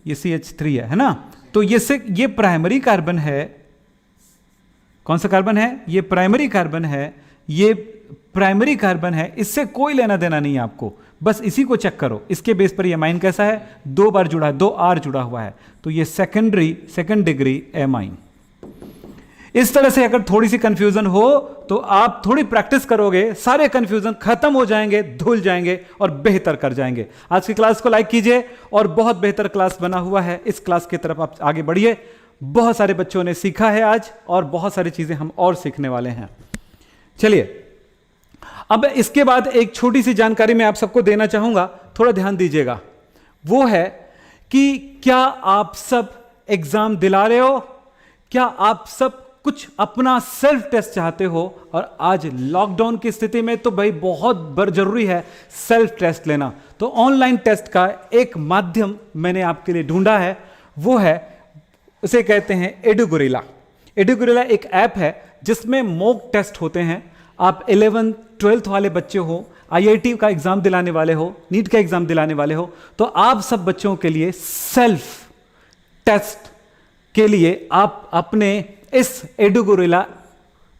ये CH3 है ना। तो ये प्राइमरी कार्बन है। कौन सा कार्बन है, ये प्राइमरी कार्बन है, ये प्राइमरी कार्बन है, इससे कोई लेना देना नहीं है आपको, बस इसी को चेक करो। इसके बेस पर ये एमाइन कैसा है, 2 बार जुड़ा है, 2 R जुड़ा हुआ है, तो ये सेकेंड डिग्री एमाइन। इस तरह से अगर थोड़ी सी कंफ्यूजन हो तो आप थोड़ी प्रैक्टिस करोगे, सारे कंफ्यूजन खत्म हो जाएंगे, धुल जाएंगे और बेहतर कर जाएंगे। आज की क्लास को लाइक कीजिए, और बहुत बेहतर क्लास बना हुआ है, इस क्लास की तरफ आप आगे बढ़िए। बहुत सारे बच्चों ने सीखा है आज, और बहुत सारी चीजें हम और सीखने वाले हैं। चलिए अब इसके बाद एक छोटी सी जानकारी मैं आप सबको देना चाहूंगा, थोड़ा ध्यान दीजिएगा। वो है कि क्या आप सब एग्जाम दिला रहे हो, क्या आप सब कुछ अपना सेल्फ टेस्ट चाहते हो। और आज लॉकडाउन की स्थिति में तो भाई बहुत जरूरी है सेल्फ टेस्ट लेना। तो ऑनलाइन टेस्ट का एक माध्यम मैंने आपके लिए ढूंढा है, वो है, उसे कहते हैं एडुगोरिल्ला। एडुगोरिल्ला एक ऐप है जिसमें मॉक टेस्ट होते हैं। आप 11th 12th वाले बच्चे हो, IIT का एग्जाम दिलाने वाले हो, नीट का एग्जाम दिलाने वाले हो, तो आप सब बच्चों के लिए सेल्फ टेस्ट के लिए आप अपने इस एडुगोरिल्ला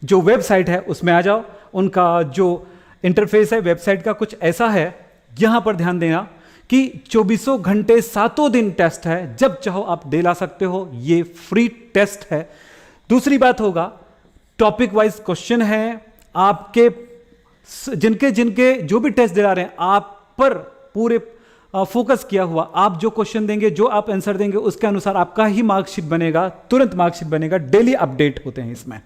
जो वेबसाइट है उसमें आ जाओ। उनका जो इंटरफेस है वेबसाइट का कुछ ऐसा है, यहां पर ध्यान देना कि 24 घंटे 7 दिन टेस्ट है, जब चाहो आप दे ला सकते हो, ये फ्री टेस्ट है। दूसरी बात होगा, टॉपिक वाइज क्वेश्चन है, आपके जिनके जो भी टेस्ट दिला रहे हैं आप पर पूरे फोकस किया हुआ, आप जो क्वेश्चन देंगे, जो आप आंसर देंगे, उसके अनुसार आपका ही मार्कशीट बनेगा, तुरंत मार्कशीट बनेगा। डेली अपडेट होते हैं इसमें।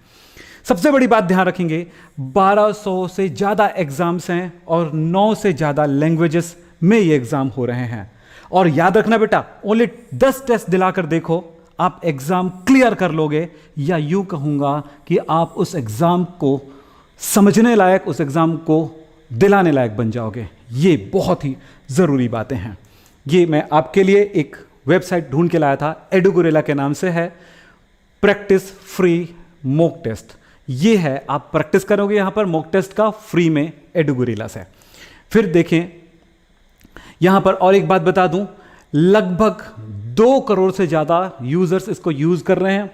सबसे बड़ी बात ध्यान रखेंगे, 1200 से ज़्यादा एग्जाम्स हैं और 9 से ज़्यादा लैंग्वेजेस में ये एग्ज़ाम हो रहे हैं। और याद रखना बेटा, ओनली 10 टेस्ट दिलाकर देखो, आप एग्ज़ाम क्लियर कर लोगे, या यूं कहूँगा कि आप उस एग्ज़ाम को समझने लायक, उस एग्ज़ाम को दिलाने लायक बन जाओगे। ये बहुत ही ज़रूरी बातें हैं। ये मैं आपके लिए एक वेबसाइट ढूंढ के लाया था, एडुगोरिल्ला के नाम से है, प्रैक्टिस फ्री मॉक टेस्ट। ये है, आप प्रैक्टिस करोगे यहां पर मॉक टेस्ट का फ्री में एडुगोरिल्ला से। फिर देखें यहां पर और एक बात बता दूं, लगभग 2 करोड़ से ज़्यादा यूज़र्स इसको यूज़ कर रहे हैं।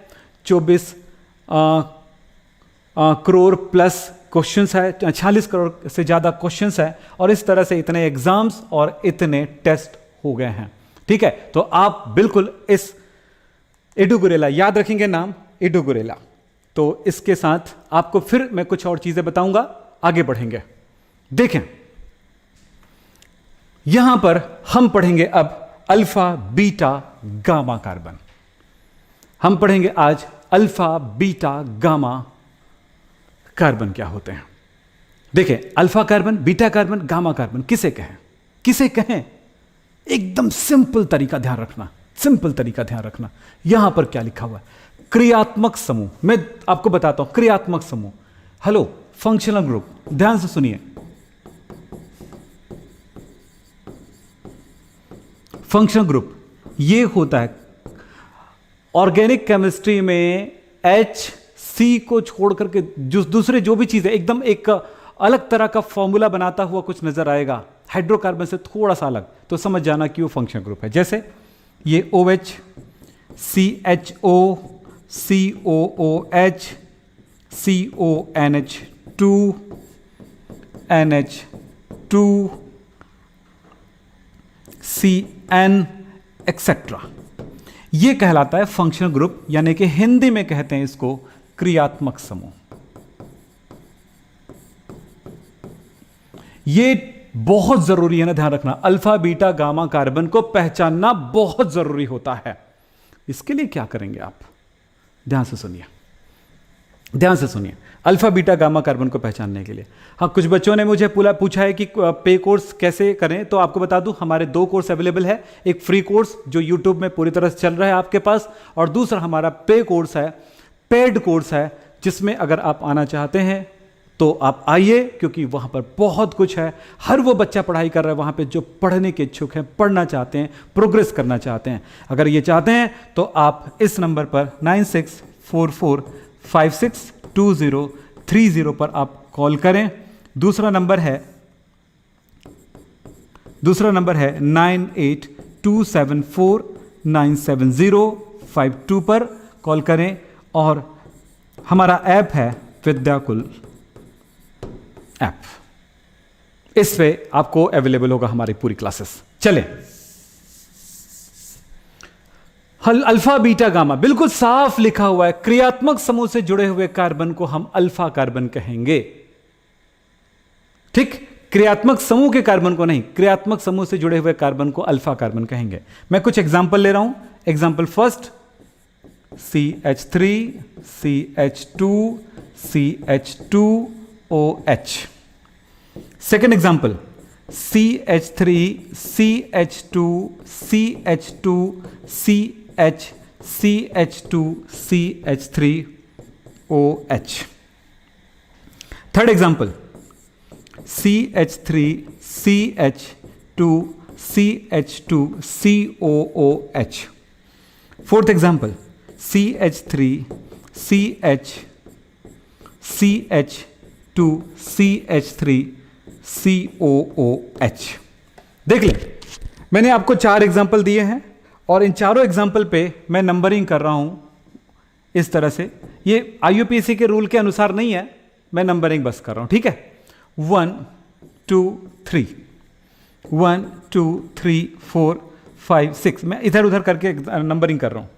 24 करोड़ प्लस क्वेश्चंस है, 46 करोड़ से ज़्यादा क्वेश्चंस है, और इस तरह से इतने एग्जाम्स और इतने टेस्ट हो गए हैं। ठीक है, तो आप बिल्कुल इस एडुगोरिल्ला, याद रखेंगे नाम एडुगोरिल्ला। तो इसके साथ आपको फिर मैं कुछ और चीज़ें बताऊंगा, आगे बढ़ेंगे। देखें यहां पर हम पढ़ेंगे अब अल्फा बीटा गामा कार्बन। हम पढ़ेंगे आज अल्फा बीटा गामा कार्बन क्या होते हैं। देखें, alpha carbon, beta carbon, gamma carbon किसे कहें, किसे कहें, एकदम सिंपल तरीका ध्यान रखना, सिंपल तरीका ध्यान रखना। यहां पर क्या लिखा हुआ है, क्रियात्मक समूह। मैं आपको बताता हूं, क्रियात्मक समूह। हेलो, फंक्शनल ग्रुप, ध्यान से सुनिए। फंक्शनल ग्रुप ये होता है ऑर्गेनिक केमिस्ट्री में HC को छोड़ करके दूसरे जो भी चीज़ है, एकदम एक अलग तरह का फॉर्मूला बनाता हुआ कुछ नजर आएगा, हाइड्रोकार्बन से थोड़ा सा अलग, तो समझ जाना कि वो फंक्शनल ग्रुप है। जैसे ये OH, CHO, COOH, CONH2, NH2, CN etcetera, ये कहलाता है फंक्शनल ग्रुप, यानी कि हिंदी में कहते हैं इसको क्रियात्मक समूह। ये बहुत जरूरी है ना, ध्यान रखना, अल्फा बीटा गामा कार्बन को पहचानना बहुत जरूरी होता है। इसके लिए क्या करेंगे आप, ध्यान से सुनिए, ध्यान से सुनिए। अल्फा बीटा गामा कार्बन को पहचानने के लिए, हाँ, कुछ बच्चों ने मुझे पूछा है कि पे कोर्स कैसे करें, तो आपको बता दूं हमारे 2 कोर्स अवेलेबल है। एक फ्री कोर्स जो यूट्यूब में पूरी तरह से चल रहा है आपके पास, और दूसरा हमारा पे कोर्स है, पेड कोर्स है, जिसमें अगर आप आना चाहते हैं तो आप आइए, क्योंकि वहां पर बहुत कुछ है। हर वो बच्चा पढ़ाई कर रहा है वहां पे जो पढ़ने के इच्छुक हैं, पढ़ना चाहते हैं, प्रोग्रेस करना चाहते हैं। अगर ये चाहते हैं तो आप इस नंबर पर 9644562030 पर आप कॉल करें। दूसरा नंबर है 9827497052 पर कॉल करें, और हमारा ऐप है विद्याकुल ऐप, इस पे आपको अवेलेबल होगा हमारी पूरी क्लासेस। चलें, अल्फा बीटा गामा बिल्कुल साफ लिखा हुआ है, क्रियात्मक समूह से जुड़े हुए कार्बन को हम अल्फा कार्बन कहेंगे। ठीक, क्रियात्मक समूह के कार्बन को नहीं, क्रियात्मक समूह से जुड़े हुए कार्बन को अल्फा कार्बन कहेंगे। मैं कुछ एग्जांपल ले रहा हूं। Example first, CH3, CH2, CH2OH। Second example, CH3, CH2, CH2, CH, CH2, CH3OH। Third example, CH3, CH2, CH2, COOH। Fourth example, CH3, CH, CH2, CH3, COOH। देख लें, मैंने आपको 4 एग्जांपल दिए हैं, और इन चारों एग्जांपल पे मैं नंबरिंग कर रहा हूं इस तरह से। ये IUPAC के रूल के अनुसार नहीं है, मैं नंबरिंग बस कर रहा हूं, ठीक है। 1 2 3, 1 2 3 4 5 6, मैं इधर उधर करके नंबरिंग कर रहा हूं।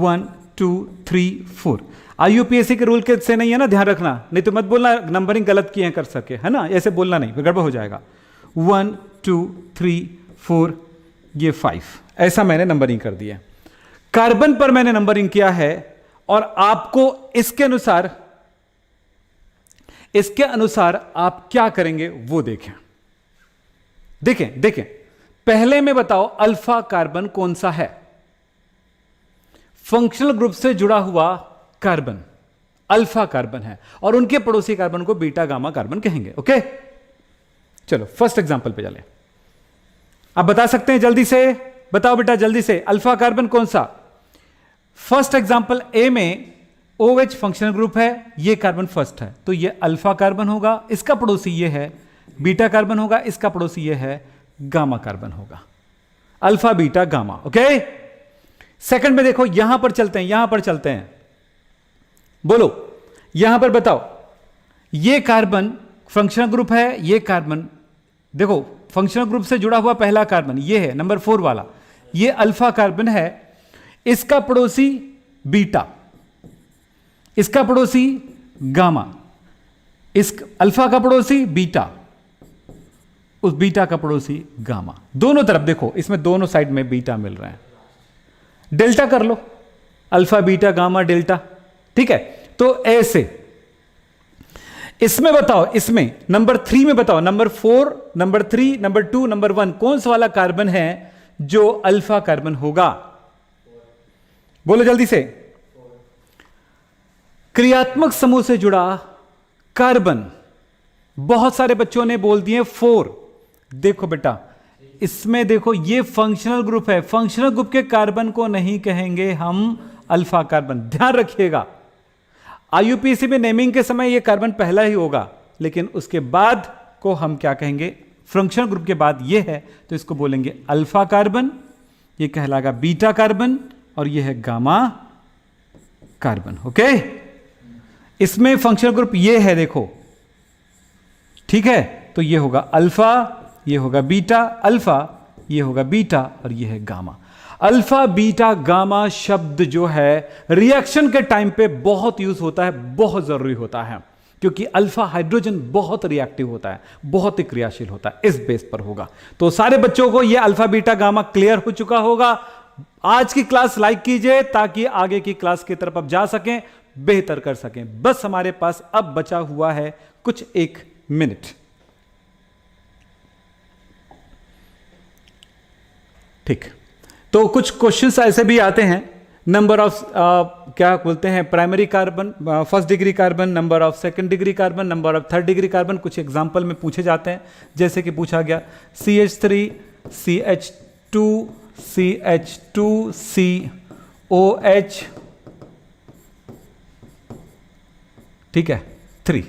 1 2 3 4, IUPAC के रूल के से नहीं है ना, ध्यान रखना, नहीं तो मत बोलना नंबरिंग गलत किए हैं कर सके, है ना, ऐसे बोलना नहीं, गड़बड़ हो जाएगा। 1 2 3 4 ये 5, ऐसा मैंने नंबरिंग कर दिया। कार्बन पर मैंने नंबरिंग किया है और आपको इसके अनुसार आप क्या करेंगे वो देखें। देखें पहले में बताओ अल्फा कार्बन कौन सा है? फंक्शनल ग्रुप से जुड़ा हुआ कार्बन अल्फा कार्बन है और उनके पड़ोसी कार्बन को बीटा गामा कार्बन कहेंगे। ओके, चलो फर्स्ट एग्जांपल पे चलें। आप बता सकते हैं जल्दी से, बताओ बेटा जल्दी से, अल्फा कार्बन कौन सा? फर्स्ट एग्जांपल ए में OH फंक्शनल ग्रुप है, ये कार्बन फर्स्ट है, तो ये अल्फा कार्बन होगा, इसका पड़ोसी ये है बीटा कार्बन होगा, इसका पड़ोसी ये है गामा कार्बन होगा, alpha beta gamma. Okay, second में देखो, यहां पर चलते हैं, बोलो यहां पर बताओ, ये कार्बन फंक्शनल ग्रुप है, ये कार्बन देखो फंक्शनल ग्रुप से जुड़ा हुआ पहला कार्बन ये है नंबर 4 वाला, ये अल्फा कार्बन है, इसका पड़ोसी बीटा, इसका पड़ोसी गामा, इस अल्फा का पड़ोसी बीटा, उस बीटा का पड़ोसी गामा। दोनों तरफ देखो, इसमें दोनों साइड में बीटा मिल रहे हैं। डेल्टा कर लो, अल्फा बीटा गामा डेल्टा, ठीक है। तो ऐसे इसमें बताओ, इसमें नंबर 3 में बताओ, नंबर 4, नंबर 3, नंबर 2, नंबर 1 कौन सा वाला कार्बन है जो अल्फा कार्बन होगा? बोलो जल्दी से। क्रियात्मक समूह से जुड़ा कार्बन, बहुत सारे बच्चों ने बोल दिए 4। देखो बेटा, इसमें देखो ये फंक्शनल ग्रुप है, फंक्शनल ग्रुप के कार्बन को नहीं कहेंगे हम अल्फा कार्बन, ध्यान रखिएगा। IUPAC में नेमिंग के समय ये कार्बन पहला ही होगा, लेकिन उसके बाद को हम क्या कहेंगे? फंक्शनल ग्रुप के बाद ये है तो इसको बोलेंगे अल्फा कार्बन, ये कहलाएगा बीटा कार्बन और ये है गामा कार्बन। ओके, इसमें फंक्शनल ग्रुप ये है देखो, ठीक है, तो ये होगा अल्फा, ये होगा बीटा, अल्फा, ये होगा बीटा और ये है गामा। अल्फा बीटा गामा शब्द जो है रिएक्शन के टाइम पे बहुत यूज होता है, बहुत जरूरी होता है, क्योंकि अल्फा हाइड्रोजन बहुत रिएक्टिव होता है, बहुत ही क्रियाशील होता है, इस बेस पर होगा। तो सारे बच्चों को यह अल्फा बीटा गामा क्लियर हो चुका होगा। आज की क्लास लाइक कीजिए ताकि आगे की क्लास की तरफ आप जा सकें, बेहतर कर सकें। बस हमारे पास अब बचा हुआ है कुछ 1 मिनट, ठीक। तो कुछ क्वेश्चंस ऐसे भी आते हैं, नंबर ऑफ क्या बोलते हैं, primary carbon, first degree carbon, number of second degree carbon, number of third degree carbon, कुछ एग्जांपल में पूछे जाते हैं। जैसे कि पूछा गया CH3 CH2 CH2 COH, ठीक है, 3।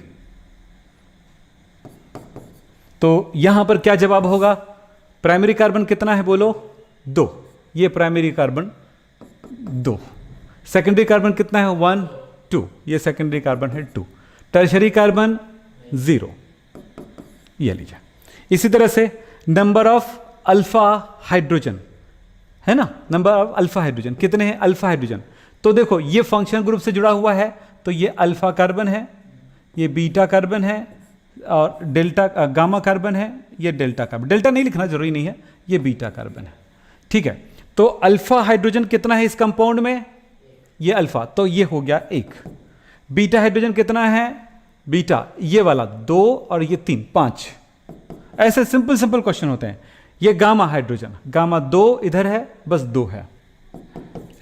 तो यहां पर क्या जवाब होगा? प्राइमरी कार्बन कितना है बोलो? 2, ये प्राइमरी कार्बन 2। सेकेंडरी कार्बन कितना है? 1 2, ये सेकेंडरी कार्बन है 2। टर्शरी कार्बन 0, ये लीजिए। इसी तरह से नंबर ऑफ अल्फा हाइड्रोजन है ना, नंबर ऑफ अल्फा हाइड्रोजन कितने हैं? अल्फा हाइड्रोजन तो देखो ये फंक्शनल ग्रुप से जुड़ा हुआ है, तो ये अल्फा कार्बन है, ये बीटा कार्बन है और डेल्टा गामा कार्बन है, ये डेल्टा कार्बन। डेल्टा नहीं लिखना जरूरी नहीं है, ये बीटा कार्बन है, ठीक है। तो अल्फा हाइड्रोजन कितना है इस कंपाउंड में? ये अल्फा, तो ये हो गया 1। बीटा हाइड्रोजन कितना है? बीटा ये वाला 2 और ये 3 5। ऐसे सिंपल क्वेश्चन होते हैं। ये गामा हाइड्रोजन, गामा 2 इधर है, बस 2 है,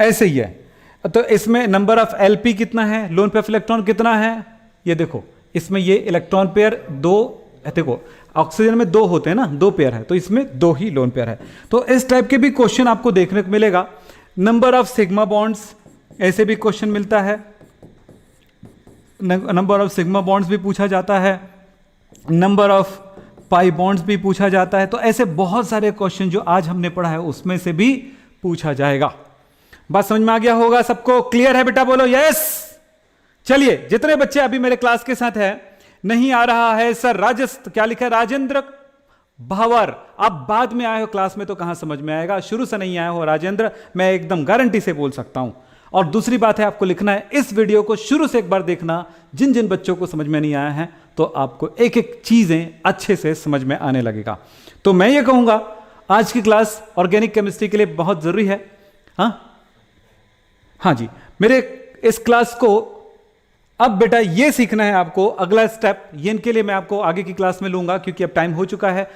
ऐसे ही है। तो इसमें नंबर ऑफ LP कितना है? लोन पेयर इलेक्ट्रॉन कितना है? ये देखो, इसमें ये इलेक्ट्रॉन पेयर 2, देखो ऑक्सीजन में 2 होते हैं ना, 2 पेयर है, तो इसमें 2 ही लोन पेयर है। तो इस टाइप के भी क्वेश्चन आपको देखने को मिलेगा। नंबर ऑफ सिग्मा बॉन्ड्स, ऐसे भी क्वेश्चन मिलता है, नंबर ऑफ सिग्मा बॉन्ड्स भी पूछा जाता है, नंबर ऑफ पाई बॉन्ड्स भी पूछा जाता है। तो ऐसे बहुत सारे क्वेश्चन जो आज हमने पढ़ा है उसमें से भी पूछा जाएगा। बात समझ में आ गया होगा सबको? क्लियर है बेटा? बोलो यस। चलिए, जितने बच्चे अभी मेरे क्लास के साथ है, नहीं आ रहा है सर क्या लिखा है? राजेंद्र भावर। आप बाद में आए हो क्लास में तो कहां समझ में आएगा, शुरू से नहीं आए हो राजेंद्र, मैं एकदम गारंटी से बोल सकता हूं। और दूसरी बात है, आपको लिखना है इस वीडियो को शुरू से एक बार देखना। जिन जिन बच्चों को समझ में नहीं आया है तो आपको एक एक चीजें अच्छे से समझ में आने लगेगा। तो मैं ये कहूंगा आज की क्लास ऑर्गेनिक केमिस्ट्री के लिए बहुत जरूरी है। हाँ जी, मेरे इस क्लास को अब बेटा ये सीखना है आपको, अगला स्टेप ये इनके लिए मैं आपको आगे की क्लास में लूंगा, क्योंकि अब टाइम हो चुका है।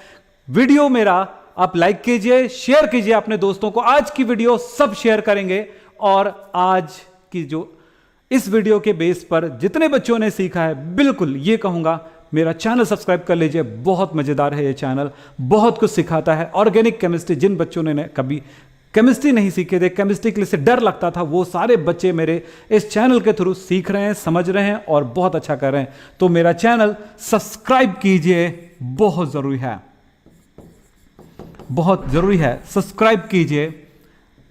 वीडियो मेरा आप लाइक कीजिए, शेयर कीजिए अपने दोस्तों को। आज की वीडियो सब शेयर करेंगे, और आज की जो इस वीडियो के बेस पर जितने बच्चों ने सीखा है, बिल्कुल ये कहूंगा मेरा चैनल सब्सक्राइब कर लीजिए। बहुत मजेदार है ये चैनल, बहुत कुछ सिखाता है। ऑर्गेनिक केमिस्ट्री, जिन बच्चों ने कभी केमिस्ट्री नहीं सीखे थे, केमिस्ट्री के लिए से डर लगता था, वो सारे बच्चे मेरे इस चैनल के थ्रू सीख रहे हैं, समझ रहे हैं और बहुत अच्छा कर रहे हैं। तो मेरा चैनल सब्सक्राइब कीजिए, बहुत जरूरी है, बहुत जरूरी है। सब्सक्राइब कीजिए,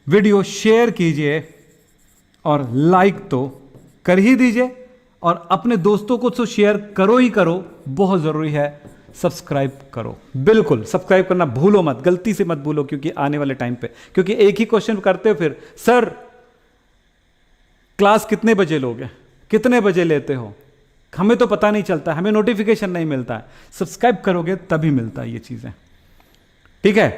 वीडियो शेयर कीजिए और लाइक तो कर ही दीजिए, और अपने दोस्तों को तो शेयर करो ही करो, बहुत जरूरी है। सब्सक्राइब करो, बिल्कुल सब्सक्राइब करना भूलो मत, गलती से मत भूलो, क्योंकि आने वाले टाइम पे, क्योंकि एक ही क्वेश्चन करते हो फिर, सर क्लास कितने बजे लोगे, कितने बजे लेते हो, हमें तो पता नहीं चलता, हमें नोटिफिकेशन नहीं मिलता है। सब्सक्राइब करोगे तभी मिलता है ये चीजें, ठीक है?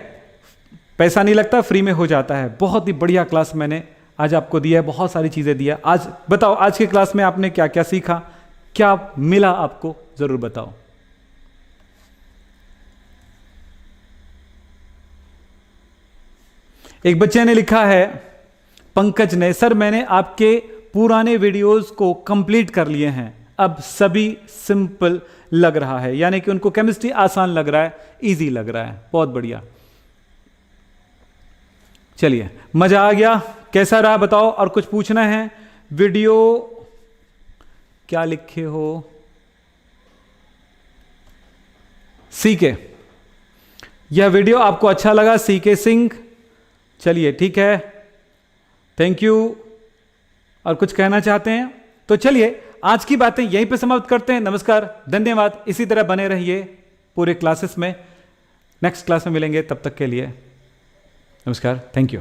पैसा नहीं लगता, फ्री में हो जाता है। बहुत ही बढ़िया क्लास मैंने आज आपको दिया है, बहुत सारी चीजें दिया। आज बताओ, आज की क्लास में आपने क्या क्या सीखा, क्या मिला आपको, जरूर बताओ। एक बच्चे ने लिखा है, पंकज ने, सर मैंने आपके पुराने वीडियोस को कंप्लीट कर लिए हैं, अब सभी सिंपल लग रहा है, यानी कि उनको केमिस्ट्री आसान लग रहा है, इजी लग रहा है। बहुत बढ़िया, चलिए मजा आ गया, कैसा रहा बताओ। और कुछ पूछना है? वीडियो क्या लिखे हो? सीके, यह वीडियो आपको अच्छा लगा? सीके सिंह, चलिए ठीक है, थैंक यू। और कुछ कहना चाहते हैं तो चलिए आज की बातें यहीं पे समाप्त करते हैं। नमस्कार, धन्यवाद, इसी तरह बने रहिए पूरे क्लासेस में। नेक्स्ट क्लास में मिलेंगे, तब तक के लिए नमस्कार, थैंक यू।